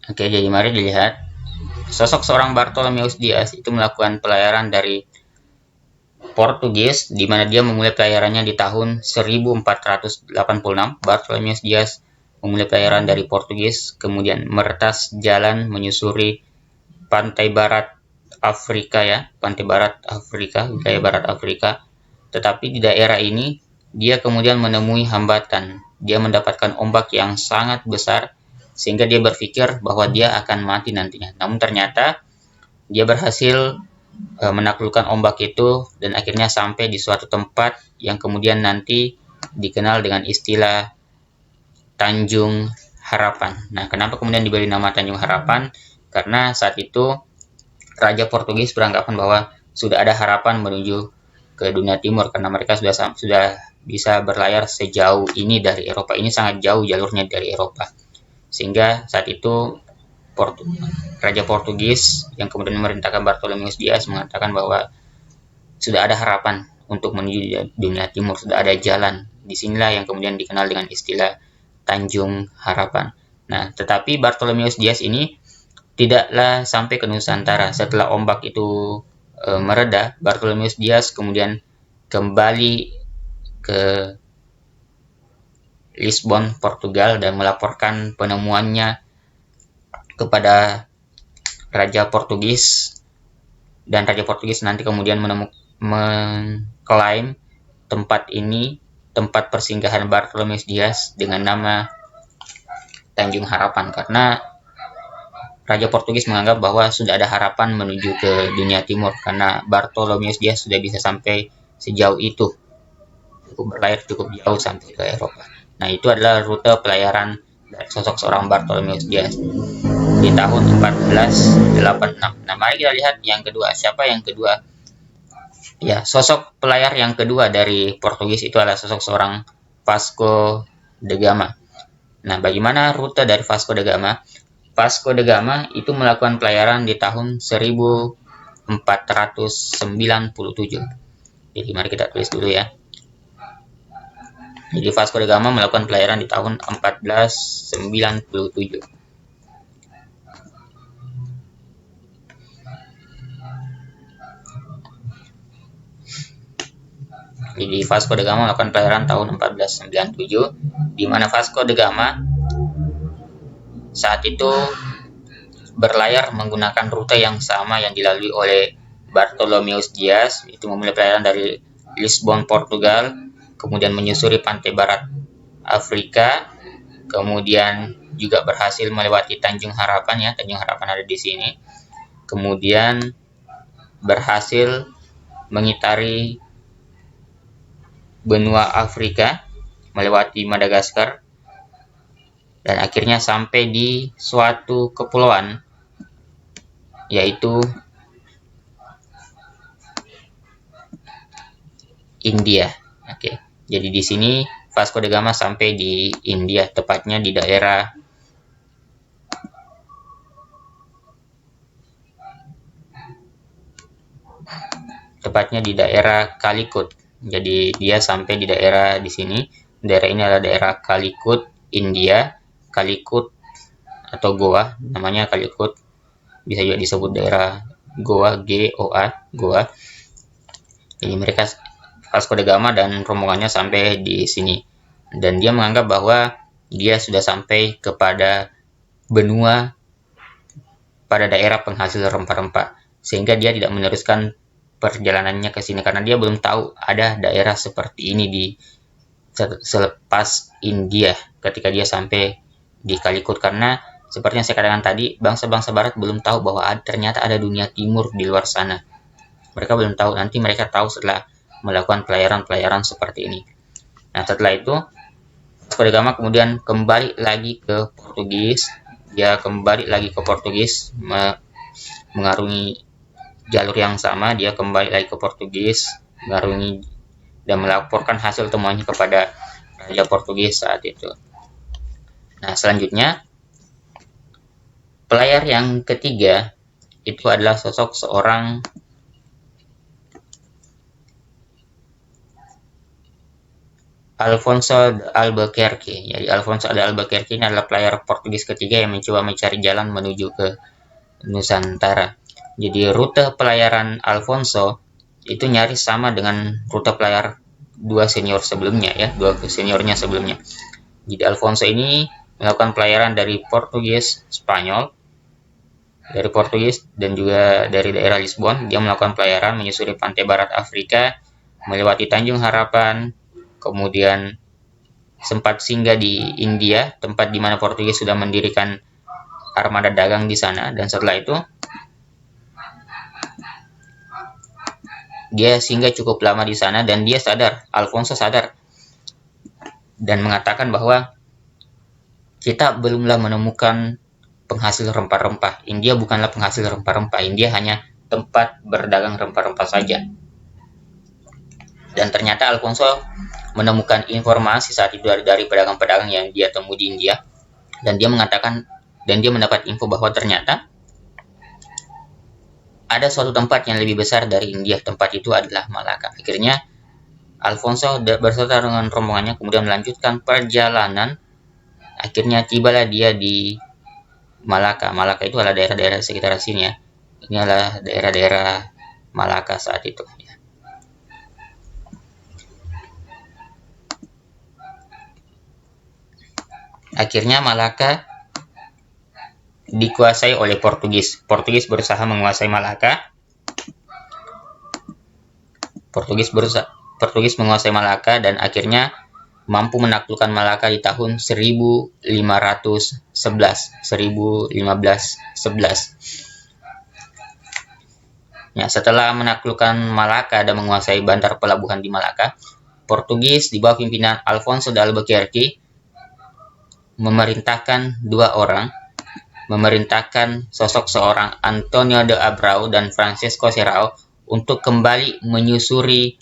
Oke, jadi mari dilihat. Sosok seorang Bartolomeus Dias itu melakukan pelayaran dari Portugis, di mana dia memulai pelayarannya di tahun 1486. Bartolomeu Dias memulai pelayaran dari Portugis, kemudian meretas jalan menyusuri pantai barat Afrika ya, pantai barat Afrika, wilayah barat Afrika. Tetapi di daerah ini dia kemudian menemui hambatan. Dia mendapatkan ombak yang sangat besar sehingga dia berpikir bahwa dia akan mati nantinya. Namun ternyata dia berhasil menaklukkan ombak itu dan akhirnya sampai di suatu tempat yang kemudian nanti dikenal dengan istilah Tanjung Harapan. Nah, kenapa kemudian diberi nama Tanjung Harapan? Karena saat itu Raja Portugis beranggapan bahwa sudah ada harapan menuju ke dunia timur karena mereka sudah bisa berlayar sejauh ini dari Eropa. Ini sangat jauh jalurnya dari Eropa. Sehingga saat itu Raja Portugis yang kemudian memerintahkan Bartolomeu Dias mengatakan bahwa sudah ada harapan untuk menuju dunia timur, sudah ada jalan. Disinilah yang kemudian dikenal dengan istilah Tanjung Harapan. Nah, tetapi Bartolomeu Dias ini tidaklah sampai ke Nusantara. Setelah ombak itu mereda, Bartolomeu Dias kemudian kembali ke Lisbon, Portugal dan melaporkan penemuannya kepada Raja Portugis, dan Raja Portugis nanti kemudian mengklaim tempat ini tempat persinggahan Bartolomeu Dias dengan nama Tanjung Harapan karena Raja Portugis menganggap bahwa sudah ada harapan menuju ke dunia timur karena Bartolomeu Dias sudah bisa sampai sejauh itu, cukup berlayar cukup jauh sampai ke Eropa. Nah, itu adalah rute pelayaran dari sosok seorang Bartolomeu Dias di tahun 1486. Nah, mari kita lihat yang kedua. Siapa yang kedua? Ya, sosok pelayar yang kedua dari Portugis itu adalah sosok seorang Vasco da Gama. Nah, bagaimana rute dari Vasco da Gama? Vasco da Gama itu melakukan pelayaran di tahun 1497. Jadi mari kita tulis dulu ya. Jadi Vasco da Gama melakukan pelayaran di tahun 1497. Jadi Vasco da Gama melakukan pelayaran tahun 1497, di mana Vasco da Gama saat itu berlayar menggunakan rute yang sama yang dilalui oleh Bartolomeu Dias, itu memulai pelayaran dari Lisbon, Portugal, kemudian menyusuri pantai barat Afrika, kemudian juga berhasil melewati Tanjung Harapan ya, Tanjung Harapan ada di sini, kemudian berhasil mengitari benua Afrika, melewati Madagaskar, dan akhirnya sampai di suatu kepulauan yaitu India. Oke, jadi di sini Vasco da Gama sampai di India, tepatnya di daerah Calicut. Jadi dia sampai di daerah di sini. Daerah ini adalah daerah Calicut, India. Calicut atau Goa, namanya Calicut. Bisa juga disebut daerah Goa, G-O-A, Goa. Jadi mereka Vasco da Gama dan rombongannya sampai di sini. Dan dia menganggap bahwa dia sudah sampai kepada benua pada daerah penghasil rempah-rempah. Sehingga dia tidak meneruskan perjalanannya ke sini karena dia belum tahu ada daerah seperti ini di selepas India ketika dia sampai di Calicut, karena seperti yang saya katakan tadi, bangsa-bangsa barat belum tahu bahwa ternyata ada dunia timur di luar sana. Mereka belum tahu, nanti mereka tahu setelah melakukan pelayaran-pelayaran seperti ini. Nah, setelah itu Vasco da Gama kemudian kembali lagi ke Portugis. Dia kembali lagi ke Portugis mengarungi jalur yang sama. Dia kembali lagi ke Portugis, mengarungi dan melaporkan hasil temuannya kepada Raja Portugis saat itu. Nah, selanjutnya pelayar yang ketiga itu adalah sosok seorang Alfonso de Albuquerque. Jadi Alfonso de Albuquerque ini adalah pelayar Portugis ketiga yang mencoba mencari jalan menuju ke Nusantara. Jadi rute pelayaran Alfonso itu nyaris sama dengan rute pelayar dua seniornya sebelumnya. Jadi Alfonso ini melakukan pelayaran dari Portugis dan juga dari daerah Lisbon. Dia melakukan pelayaran menyusuri pantai barat Afrika, melewati Tanjung Harapan, kemudian sempat singgah di India, tempat di mana Portugis sudah mendirikan armada dagang di sana. Dan setelah itu dia singgah cukup lama di sana, dan Alfonso sadar dan mengatakan bahwa kita belumlah menemukan penghasil rempah-rempah. India bukanlah penghasil rempah-rempah. India hanya tempat berdagang rempah-rempah saja. Dan ternyata Alfonso menemukan informasi saat itu dari pedagang-pedagang yang dia temui di India, dan dia mendapat info bahwa ternyata ada suatu tempat yang lebih besar dari India. Tempat itu adalah Malaka. Akhirnya Alfonso berserta dengan rombongannya kemudian melanjutkan perjalanan. Akhirnya tibalah dia di Malaka. Malaka itu adalah daerah-daerah sekitar sini ya. Ini adalah daerah-daerah Malaka saat itu. Akhirnya Malaka dikuasai oleh Portugis. Portugis berusaha menguasai Malaka. Portugis menguasai Malaka dan akhirnya mampu menaklukkan Malaka di tahun 1511. Ya, setelah menaklukkan Malaka dan menguasai bantar pelabuhan di Malaka, Portugis di bawah pimpinan Alfonso de Albuquerque memerintahkan sosok seorang Antonio de Abreu dan Francisco Serrao untuk kembali menyusuri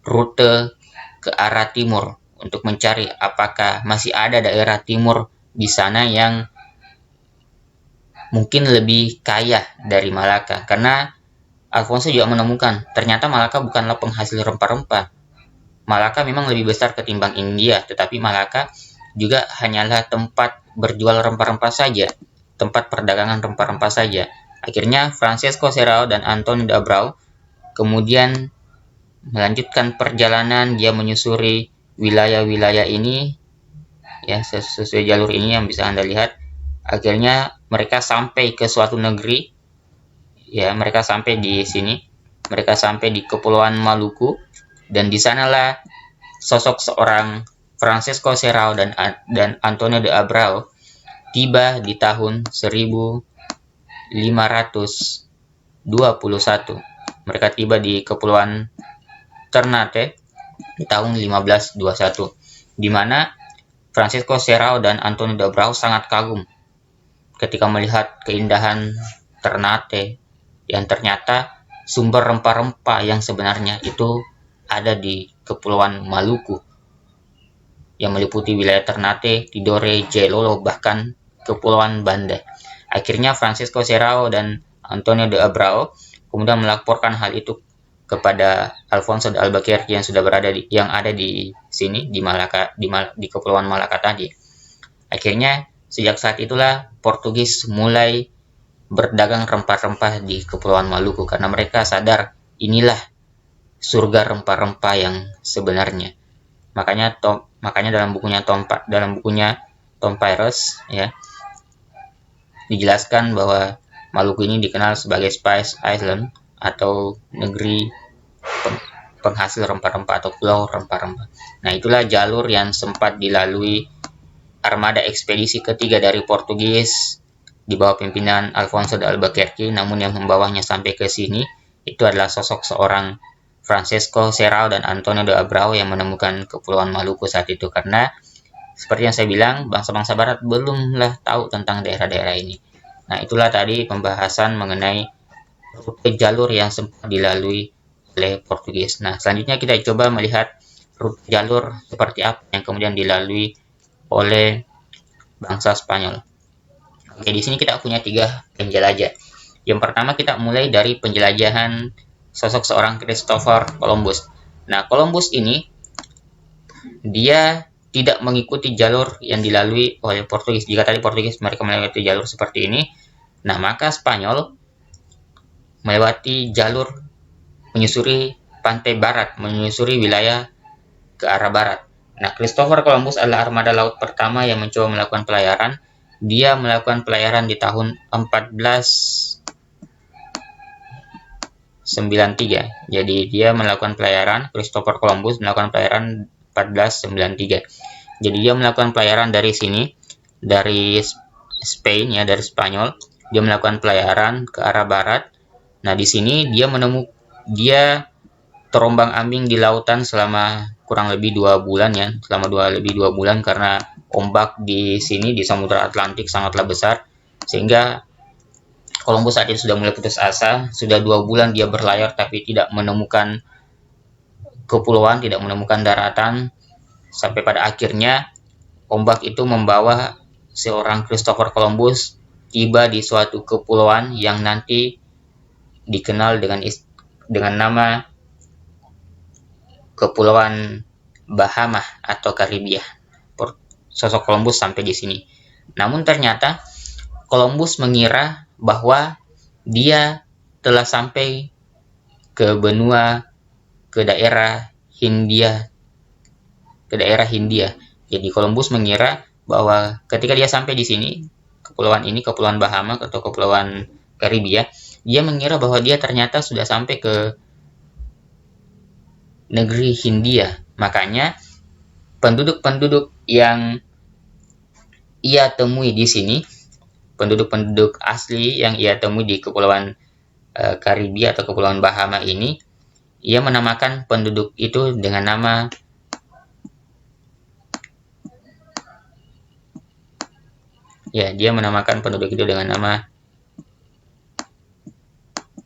rute ke arah timur untuk mencari apakah masih ada daerah timur di sana yang mungkin lebih kaya dari Malaka. Karena Alfonso juga menemukan ternyata Malaka bukanlah penghasil rempah-rempah. Malaka memang lebih besar ketimbang India, tetapi Malaka juga hanyalah tempat berjual rempah-rempah saja, tempat perdagangan rempah-rempah saja. Akhirnya Francisco Serrao dan Antonio de Abreu kemudian melanjutkan perjalanan. Dia menyusuri wilayah-wilayah ini ya, sesuai jalur ini yang bisa Anda lihat. Akhirnya mereka sampai ke suatu negeri ya, mereka sampai di Kepulauan Maluku, dan di sanalah sosok seorang Francisco Serrao dan Antonio de Abreu tiba di tahun 1521. Mereka tiba di Kepulauan Ternate di tahun 1521, di mana Francisco Serrao dan Antonio de Abreu sangat kagum ketika melihat keindahan Ternate, yang ternyata sumber rempah-rempah yang sebenarnya itu ada di Kepulauan Maluku, yang meliputi wilayah Ternate, Tidore, Jai-Lolo, bahkan Kepulauan Banda. Akhirnya Francisco Serrao dan Antonio de Abreu kemudian melaporkan hal itu kepada Alfonso de Albuquerque yang ada di sini di Malaka, di Kepulauan Malaka tadi. Akhirnya sejak saat itulah Portugis mulai berdagang rempah-rempah di Kepulauan Maluku, karena mereka sadar inilah surga rempah-rempah yang sebenarnya. Makanya dalam bukunya Tom Pires ya, dijelaskan bahwa Maluku ini dikenal sebagai Spice Island atau negeri penghasil rempah-rempah atau pulau rempah-rempah. Nah, itulah jalur yang sempat dilalui armada ekspedisi ketiga dari Portugis di bawah pimpinan Alfonso de Albuquerque. Namun yang membawanya sampai ke sini itu adalah sosok seorang Francisco Serrao dan Antonio de Abreu yang menemukan Kepulauan Maluku saat itu. Karena seperti yang saya bilang, bangsa-bangsa barat belumlah tahu tentang daerah-daerah ini. Nah, itulah tadi pembahasan mengenai rute jalur yang sempat dilalui oleh Portugis. Nah, selanjutnya kita coba melihat rute jalur seperti apa yang kemudian dilalui oleh bangsa Spanyol. Oke, di sini kita punya 3 penjelajah. Yang pertama kita mulai dari penjelajahan sosok seorang Christopher Columbus. Nah, Columbus ini dia tidak mengikuti jalur yang dilalui oleh Portugis. Jika tadi Portugis mereka melewati jalur seperti ini, nah maka Spanyol melewati jalur menyusuri pantai barat, menyusuri wilayah ke arah barat. Nah, Christopher Columbus adalah armada laut pertama yang mencoba melakukan pelayaran. Dia melakukan pelayaran di tahun 1493. Jadi dia melakukan pelayaran, Christopher Columbus melakukan pelayaran 1493. Jadi dia melakukan pelayaran dari sini, dari Spain ya, dari Spanyol. Dia melakukan pelayaran ke arah barat. Nah, di sini dia terombang-ambing di lautan selama kurang lebih 2 bulan ya, selama lebih 2 bulan karena ombak di sini di Samudra Atlantik sangatlah besar, sehingga Columbus saat itu sudah mulai putus asa. Sudah 2 bulan dia berlayar tapi tidak menemukan kepulauan, tidak menemukan daratan, sampai pada akhirnya ombak itu membawa seorang Christopher Columbus tiba di suatu kepulauan yang nanti dikenal dengan nama Kepulauan Bahama atau Karibia. Sosok Columbus sampai di sini. Namun ternyata Columbus mengira bahwa dia telah sampai ke benua, ke daerah Hindia, Jadi Columbus mengira bahwa ketika dia sampai di sini, kepulauan ini, Kepulauan Bahama atau Kepulauan Karibia, dia mengira bahwa dia ternyata sudah sampai ke negeri Hindia. Makanya penduduk-penduduk yang ia temui di sini, penduduk-penduduk asli yang ia temui di Kepulauan Karibia atau Kepulauan Bahama ini, ia menamakan penduduk itu dengan nama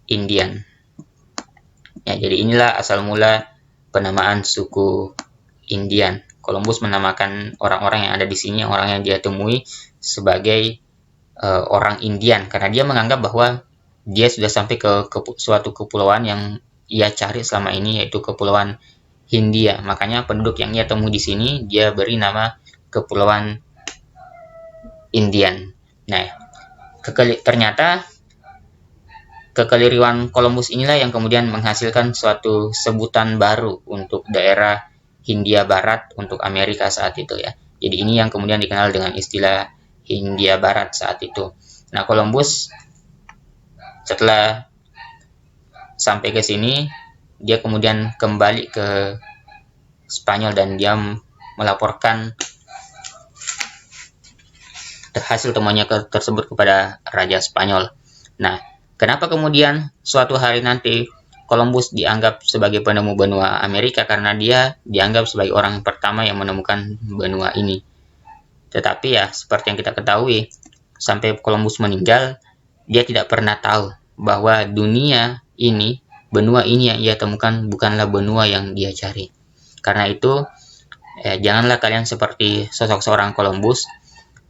Indian. Ya, jadi inilah asal mula penamaan suku Indian. Columbus menamakan orang-orang yang ada di sini, orang yang dia temui sebagai orang Indian, karena dia menganggap bahwa dia sudah sampai ke suatu kepulauan yang ia cari selama ini, yaitu Kepulauan Hindia. Makanya penduduk yang ia temui di sini dia beri nama Kepulauan Indian. Nah, ternyata kekeliruan Columbus inilah yang kemudian menghasilkan suatu sebutan baru untuk daerah Hindia Barat untuk Amerika saat itu ya. Jadi ini yang kemudian dikenal dengan istilah Hindia Barat saat itu. Nah, Columbus setelah sampai ke sini, dia kemudian kembali ke Spanyol dan dia melaporkan hasil temuannya tersebut kepada Raja Spanyol. Nah, kenapa kemudian suatu hari nanti Columbus dianggap sebagai penemu benua Amerika? Karena dia dianggap sebagai orang pertama yang menemukan benua ini. Tetapi ya, seperti yang kita ketahui, sampai Columbus meninggal, dia tidak pernah tahu bahwa dunia ini, benua ini yang ia temukan bukanlah benua yang dia cari. Karena itu, janganlah kalian seperti sosok seorang Columbus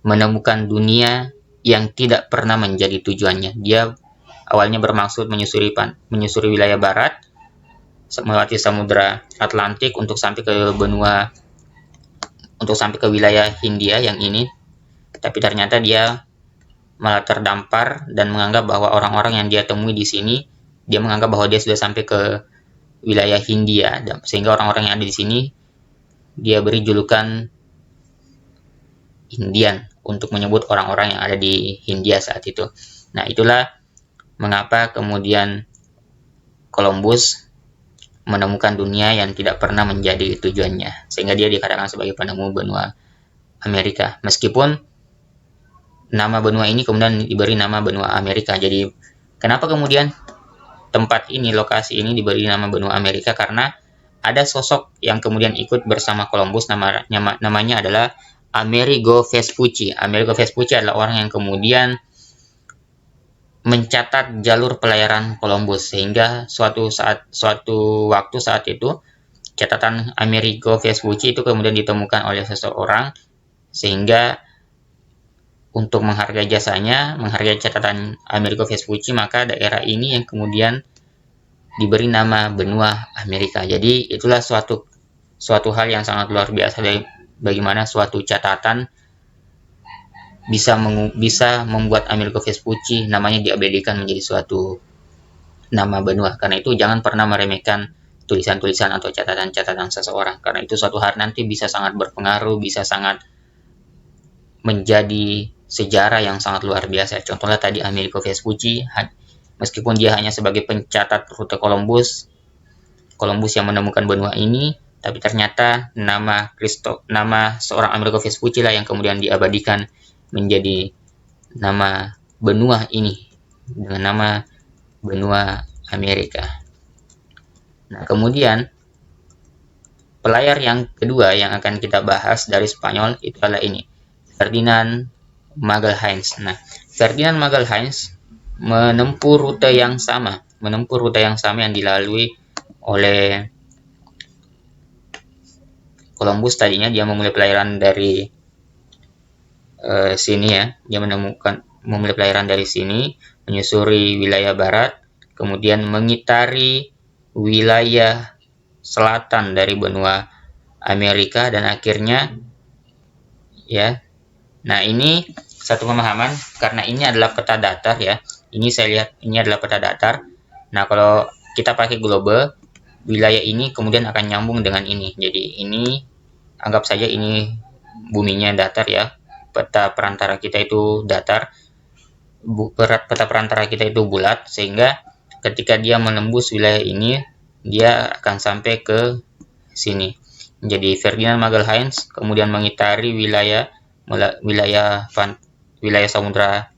menemukan dunia yang tidak pernah menjadi tujuannya. Dia awalnya bermaksud menyusuri wilayah barat, melewati Samudra Atlantik untuk sampai ke wilayah Hindia yang ini, tapi ternyata dia malah terdampar dan menganggap bahwa orang-orang yang dia temui di sini, dia menganggap bahwa dia sudah sampai ke wilayah Hindia, sehingga orang-orang yang ada di sini dia beri julukan Indian untuk menyebut orang-orang yang ada di Hindia saat itu. Nah, itulah mengapa kemudian Columbus menemukan dunia yang tidak pernah menjadi tujuannya, sehingga dia dikatakan sebagai penemu benua Amerika. Meskipun nama benua ini kemudian diberi nama benua Amerika. Jadi, kenapa kemudian tempat ini, lokasi ini diberi nama benua Amerika? Karena ada sosok yang kemudian ikut bersama Columbus, namanya adalah Amerigo Vespucci. Amerigo Vespucci adalah orang yang kemudian mencatat jalur pelayaran Columbus, sehingga suatu waktu saat itu catatan Amerigo Vespucci itu kemudian ditemukan oleh seseorang, sehingga untuk menghargai jasanya, menghargai catatan Amerigo Vespucci, maka daerah ini yang kemudian diberi nama benua Amerika. Jadi itulah suatu hal yang sangat luar biasa, bagaimana suatu catatan bisa membuat Amerigo Vespucci namanya diabadikan menjadi suatu nama benua. Karena itu jangan pernah meremehkan tulisan-tulisan atau catatan-catatan seseorang, karena itu suatu hari nanti bisa sangat berpengaruh, bisa sangat menjadi sejarah yang sangat luar biasa. Contohnya tadi Amerigo Vespucci, meskipun dia hanya sebagai pencatat rute Columbus yang menemukan benua ini, tapi ternyata nama seorang Amerigo Vespucci lah yang kemudian diabadikan menjadi nama benua ini dengan nama benua Amerika. Nah, kemudian pelayar yang kedua yang akan kita bahas dari Spanyol itu adalah ini, Ferdinand Magalhaens. Nah, Ferdinand Magalhaens menempuh rute yang sama yang dilalui oleh Columbus. Tadinya dia memulai pelayaran dari sini ya, dia memulai pelayaran dari sini, menyusuri wilayah barat, kemudian mengitari wilayah selatan dari benua Amerika, dan akhirnya ya. Nah, ini satu pemahaman karena ini adalah peta datar ya. Ini saya lihat ini adalah peta datar. Nah, kalau kita pakai global, wilayah ini kemudian akan nyambung dengan ini. Jadi ini anggap saja ini buminya datar ya. Peta perantara kita itu datar. Peta perantara kita itu bulat, sehingga ketika dia menembus wilayah ini, dia akan sampai ke sini. Jadi Ferdinand Magalhaens kemudian mengitari wilayah Samudra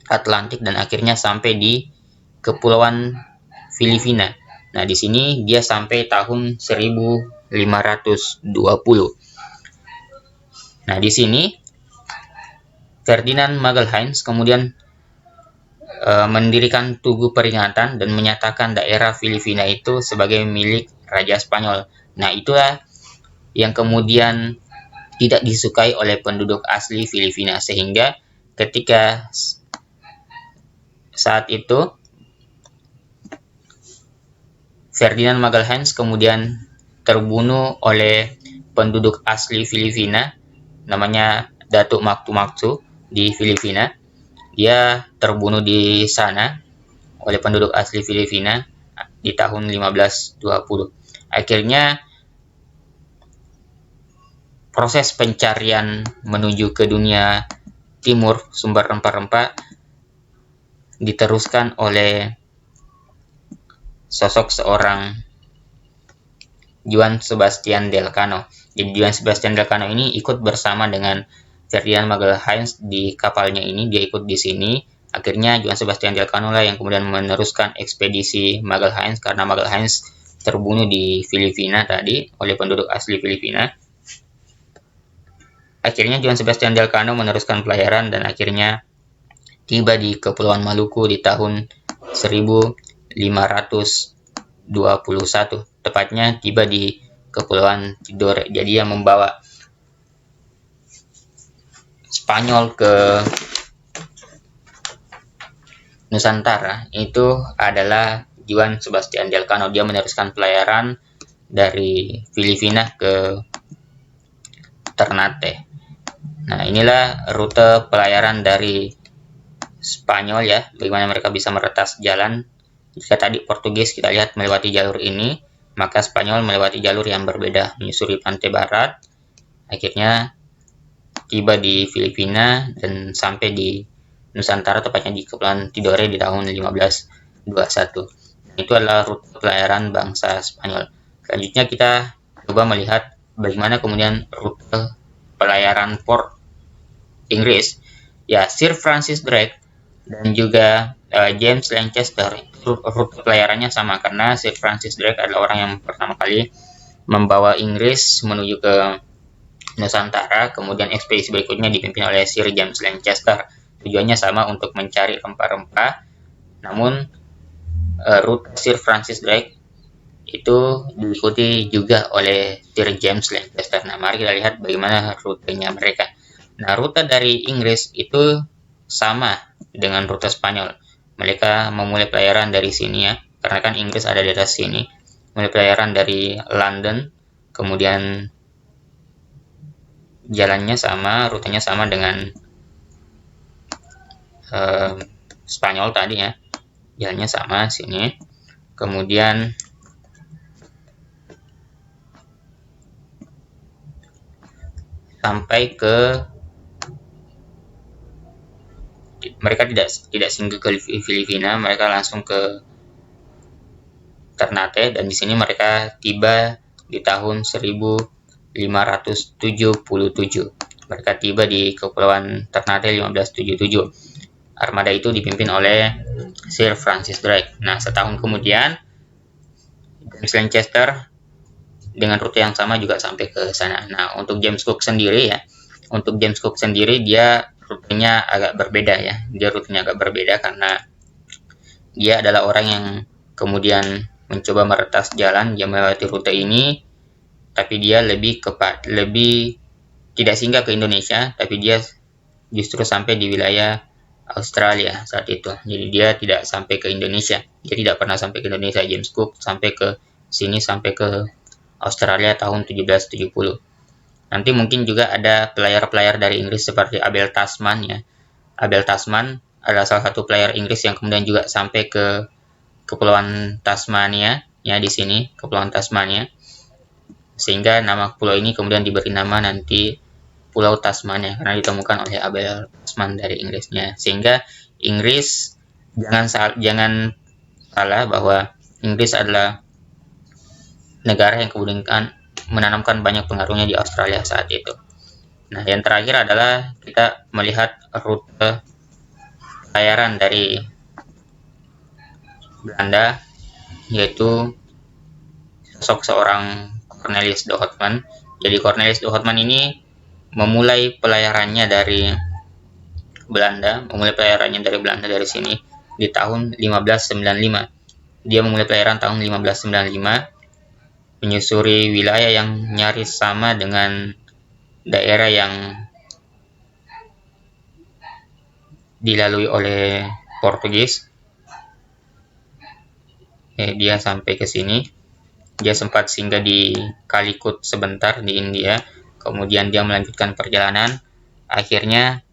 Atlantik dan akhirnya sampai di Kepulauan Filipina. Nah, di sini dia sampai tahun 1520. Nah, di sini Ferdinand Magalhaens kemudian mendirikan tugu peringatan dan menyatakan daerah Filipina itu sebagai milik Raja Spanyol. Nah, itulah yang kemudian tidak disukai oleh penduduk asli Filipina, sehingga ketika saat itu Ferdinand Magalhaens kemudian terbunuh oleh penduduk asli Filipina, namanya Datuk Maktu di Filipina. Dia terbunuh di sana oleh penduduk asli Filipina di tahun 1520. Akhirnya proses pencarian menuju ke dunia timur sumber rempah-rempah diteruskan oleh sosok seorang Juan Sebastian Elcano. Jadi Juan Sebastian Elcano ini ikut bersama dengan Ferdinand Magalhaens di kapalnya ini, dia ikut di sini. Akhirnya Juan Sebastian Elcano lah yang kemudian meneruskan ekspedisi Magalhaens, karena Magalhaens terbunuh di Filipina tadi oleh penduduk asli Filipina. Akhirnya Juan Sebastian Elcano meneruskan pelayaran dan akhirnya tiba di Kepulauan Maluku di tahun 1521. Tepatnya tiba di Kepulauan Tidore. Jadi yang membawa Spanyol ke Nusantara itu adalah Juan Sebastian Elcano. Dia meneruskan pelayaran dari Filipina ke Ternate. Nah, inilah rute pelayaran dari Spanyol ya, bagaimana mereka bisa meretas jalan. Jika tadi Portugis kita lihat melewati jalur ini, maka Spanyol melewati jalur yang berbeda, menyusuri pantai barat, akhirnya tiba di Filipina dan sampai di Nusantara, tepatnya di Kepulauan Tidore di tahun 1521. Itu adalah rute pelayaran bangsa Spanyol. Selanjutnya kita coba melihat bagaimana kemudian rute pelayaran port Inggris. Ya, Sir Francis Drake dan juga James Lancaster, rute pelayarannya sama karena Sir Francis Drake adalah orang yang pertama kali membawa Inggris menuju ke Nusantara. Kemudian ekspedisi berikutnya dipimpin oleh Sir James Lancaster. Tujuannya sama, untuk mencari rempah-rempah. Namun rute Sir Francis Drake itu diikuti juga oleh Sir James Lancaster. Nah, mari kita lihat bagaimana rutenya mereka. Nah, rute dari Inggris itu sama dengan rute Spanyol. Mereka memulai pelayaran dari sini ya, karena kan Inggris ada di atas sini. Mulai pelayaran dari London, kemudian jalannya sama, rutenya sama dengan Spanyol tadi ya. Jalannya sama sini. Kemudian sampai ke, mereka tidak singgah ke Filipina, mereka langsung ke Ternate, dan di sini mereka tiba di tahun 1577. Mereka tiba di Kepulauan Ternate 1577. Armada itu dipimpin oleh Sir Francis Drake. Nah, setahun kemudian James Lancaster dengan rute yang sama juga sampai ke sana. Nah, untuk James Cook sendiri ya, dia rutenya agak berbeda ya. Dia rutenya agak berbeda karena dia adalah orang yang kemudian mencoba meretas jalan, dia melewati rute ini, tapi dia lebih tidak singgah ke Indonesia, tapi dia justru sampai di wilayah Australia saat itu. Jadi dia tidak sampai ke Indonesia. Dia tidak pernah sampai ke Indonesia. James Cook sampai ke sini, sampai ke Australia tahun 1770. Nanti mungkin juga ada pelayar-pelayar dari Inggris seperti Abel Tasman ya. Abel Tasman adalah salah satu pelayar Inggris yang kemudian juga sampai ke Kepulauan Tasmania ya, di sini Kepulauan Tasmania, sehingga nama pulau ini kemudian diberi nama nanti Pulau Tasmania karena ditemukan oleh Abel Tasman dari Inggrisnya. Sehingga Inggris, jangan salah bahwa Inggris adalah negara yang kemudian menanamkan banyak pengaruhnya di Australia saat itu. Nah, yang terakhir adalah kita melihat rute pelayaran dari Belanda, yaitu sosok seorang Cornelis de Houtman. Jadi Cornelis de Houtman ini memulai pelayarannya dari Belanda dari sini di tahun 1595. Dia memulai pelayaran tahun 1595, menyusuri wilayah yang nyaris sama dengan daerah yang dilalui oleh Portugis. Dia sampai ke sini, dia sempat singgah di Calicut sebentar di India, kemudian dia melanjutkan perjalanan, akhirnya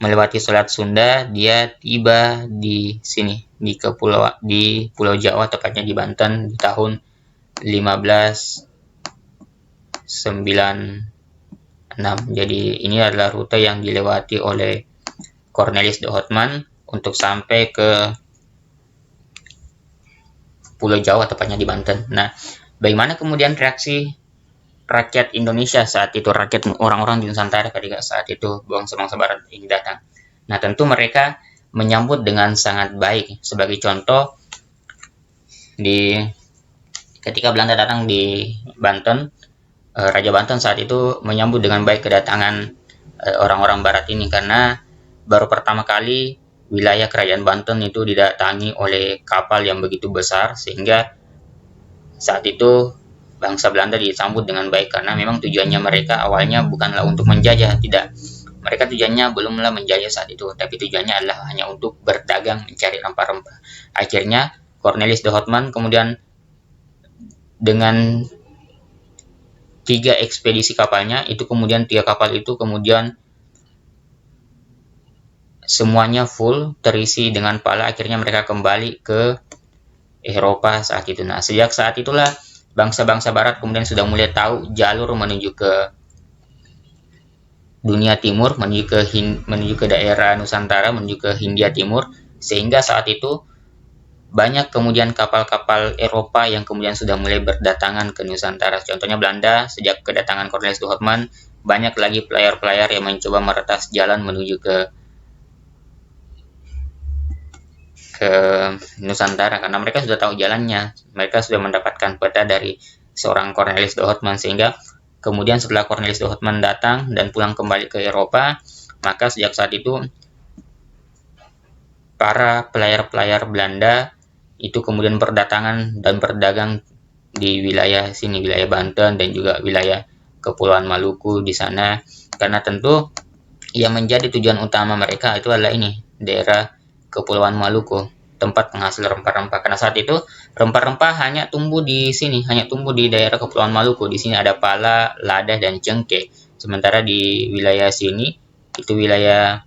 melewati Selat Sunda, dia tiba di sini di Pulau Jawa, tepatnya di Banten di tahun 1596. Jadi ini adalah rute yang dilewati oleh Cornelis de Houtman untuk sampai ke Pulau Jawa, tepatnya di Banten. Nah, bagaimana kemudian reaksi rakyat Indonesia saat itu, rakyat orang-orang di Nusantara ketika saat itu bangsa-bangsa Barat ini datang? Nah, tentu mereka menyambut dengan sangat baik. Sebagai contoh, ketika Belanda datang di Banten, Raja Banten saat itu menyambut dengan baik kedatangan orang-orang Barat ini, karena baru pertama kali wilayah Kerajaan Banten itu didatangi oleh kapal yang begitu besar, sehingga saat itu bangsa Belanda disambut dengan baik, karena memang tujuannya mereka awalnya bukanlah untuk menjajah, tidak. Mereka tujuannya belumlah menjajah saat itu, tapi tujuannya adalah hanya untuk berdagang, mencari rempah-rempah. Akhirnya Cornelis de Houtman kemudian dengan 3 ekspedisi kapalnya itu, kemudian 3 kapal itu kemudian semuanya full terisi dengan pala. Akhirnya mereka kembali ke Eropa saat itu. Nah, sejak saat itulah bangsa-bangsa Barat kemudian sudah mulai tahu jalur menuju ke dunia timur, menuju ke daerah Nusantara, menuju ke Hindia Timur, sehingga saat itu banyak kemudian kapal-kapal Eropa yang kemudian sudah mulai berdatangan ke Nusantara. Contohnya Belanda, sejak kedatangan Cornelis de Houtman, banyak lagi pelayar-pelayar yang mencoba meretas jalan menuju ke Nusantara, karena mereka sudah tahu jalannya, mereka sudah mendapatkan peta dari seorang Cornelis de Houtman. Sehingga kemudian setelah Cornelis de Houtman datang dan pulang kembali ke Eropa, maka sejak saat itu para pelayar-pelayar Belanda itu kemudian berdatangan dan berdagang di wilayah sini, wilayah Banten dan juga wilayah Kepulauan Maluku di sana, karena tentu yang menjadi tujuan utama mereka itu adalah ini, daerah Kepulauan Maluku, tempat penghasil rempah-rempah. Karena saat itu rempah-rempah hanya tumbuh di sini, hanya tumbuh di daerah Kepulauan Maluku. Di sini ada pala, lada, dan cengkeh. Sementara di wilayah sini itu wilayah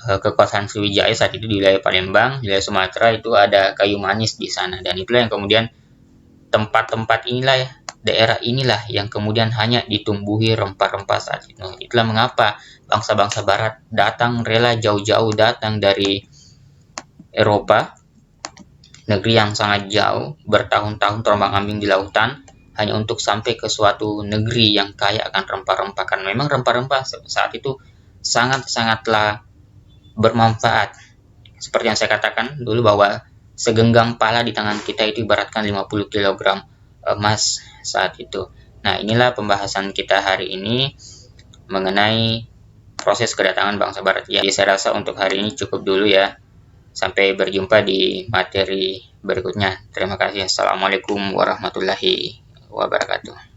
kekuasaan Sriwijaya saat itu, di wilayah Palembang, wilayah Sumatera, itu ada kayu manis di sana. Dan itulah yang kemudian tempat-tempat inilah ya, daerah inilah yang kemudian hanya ditumbuhi rempah-rempah saat itu. Itulah mengapa bangsa-bangsa barat datang, rela jauh-jauh datang dari Eropa, negeri yang sangat jauh, bertahun-tahun terombang-ambing di lautan, hanya untuk sampai ke suatu negeri yang kaya akan rempah-rempah. Karena memang rempah-rempah saat itu sangat-sangatlah bermanfaat. Seperti yang saya katakan dulu bahwa segenggam pala di tangan kita itu ibaratkan 50 kg emas saat itu. Nah, inilah pembahasan kita hari ini mengenai proses kedatangan bangsa barat. Ya, saya rasa untuk hari ini cukup dulu ya. Sampai berjumpa di materi berikutnya. Terima kasih. Assalamualaikum warahmatullahi wabarakatuh.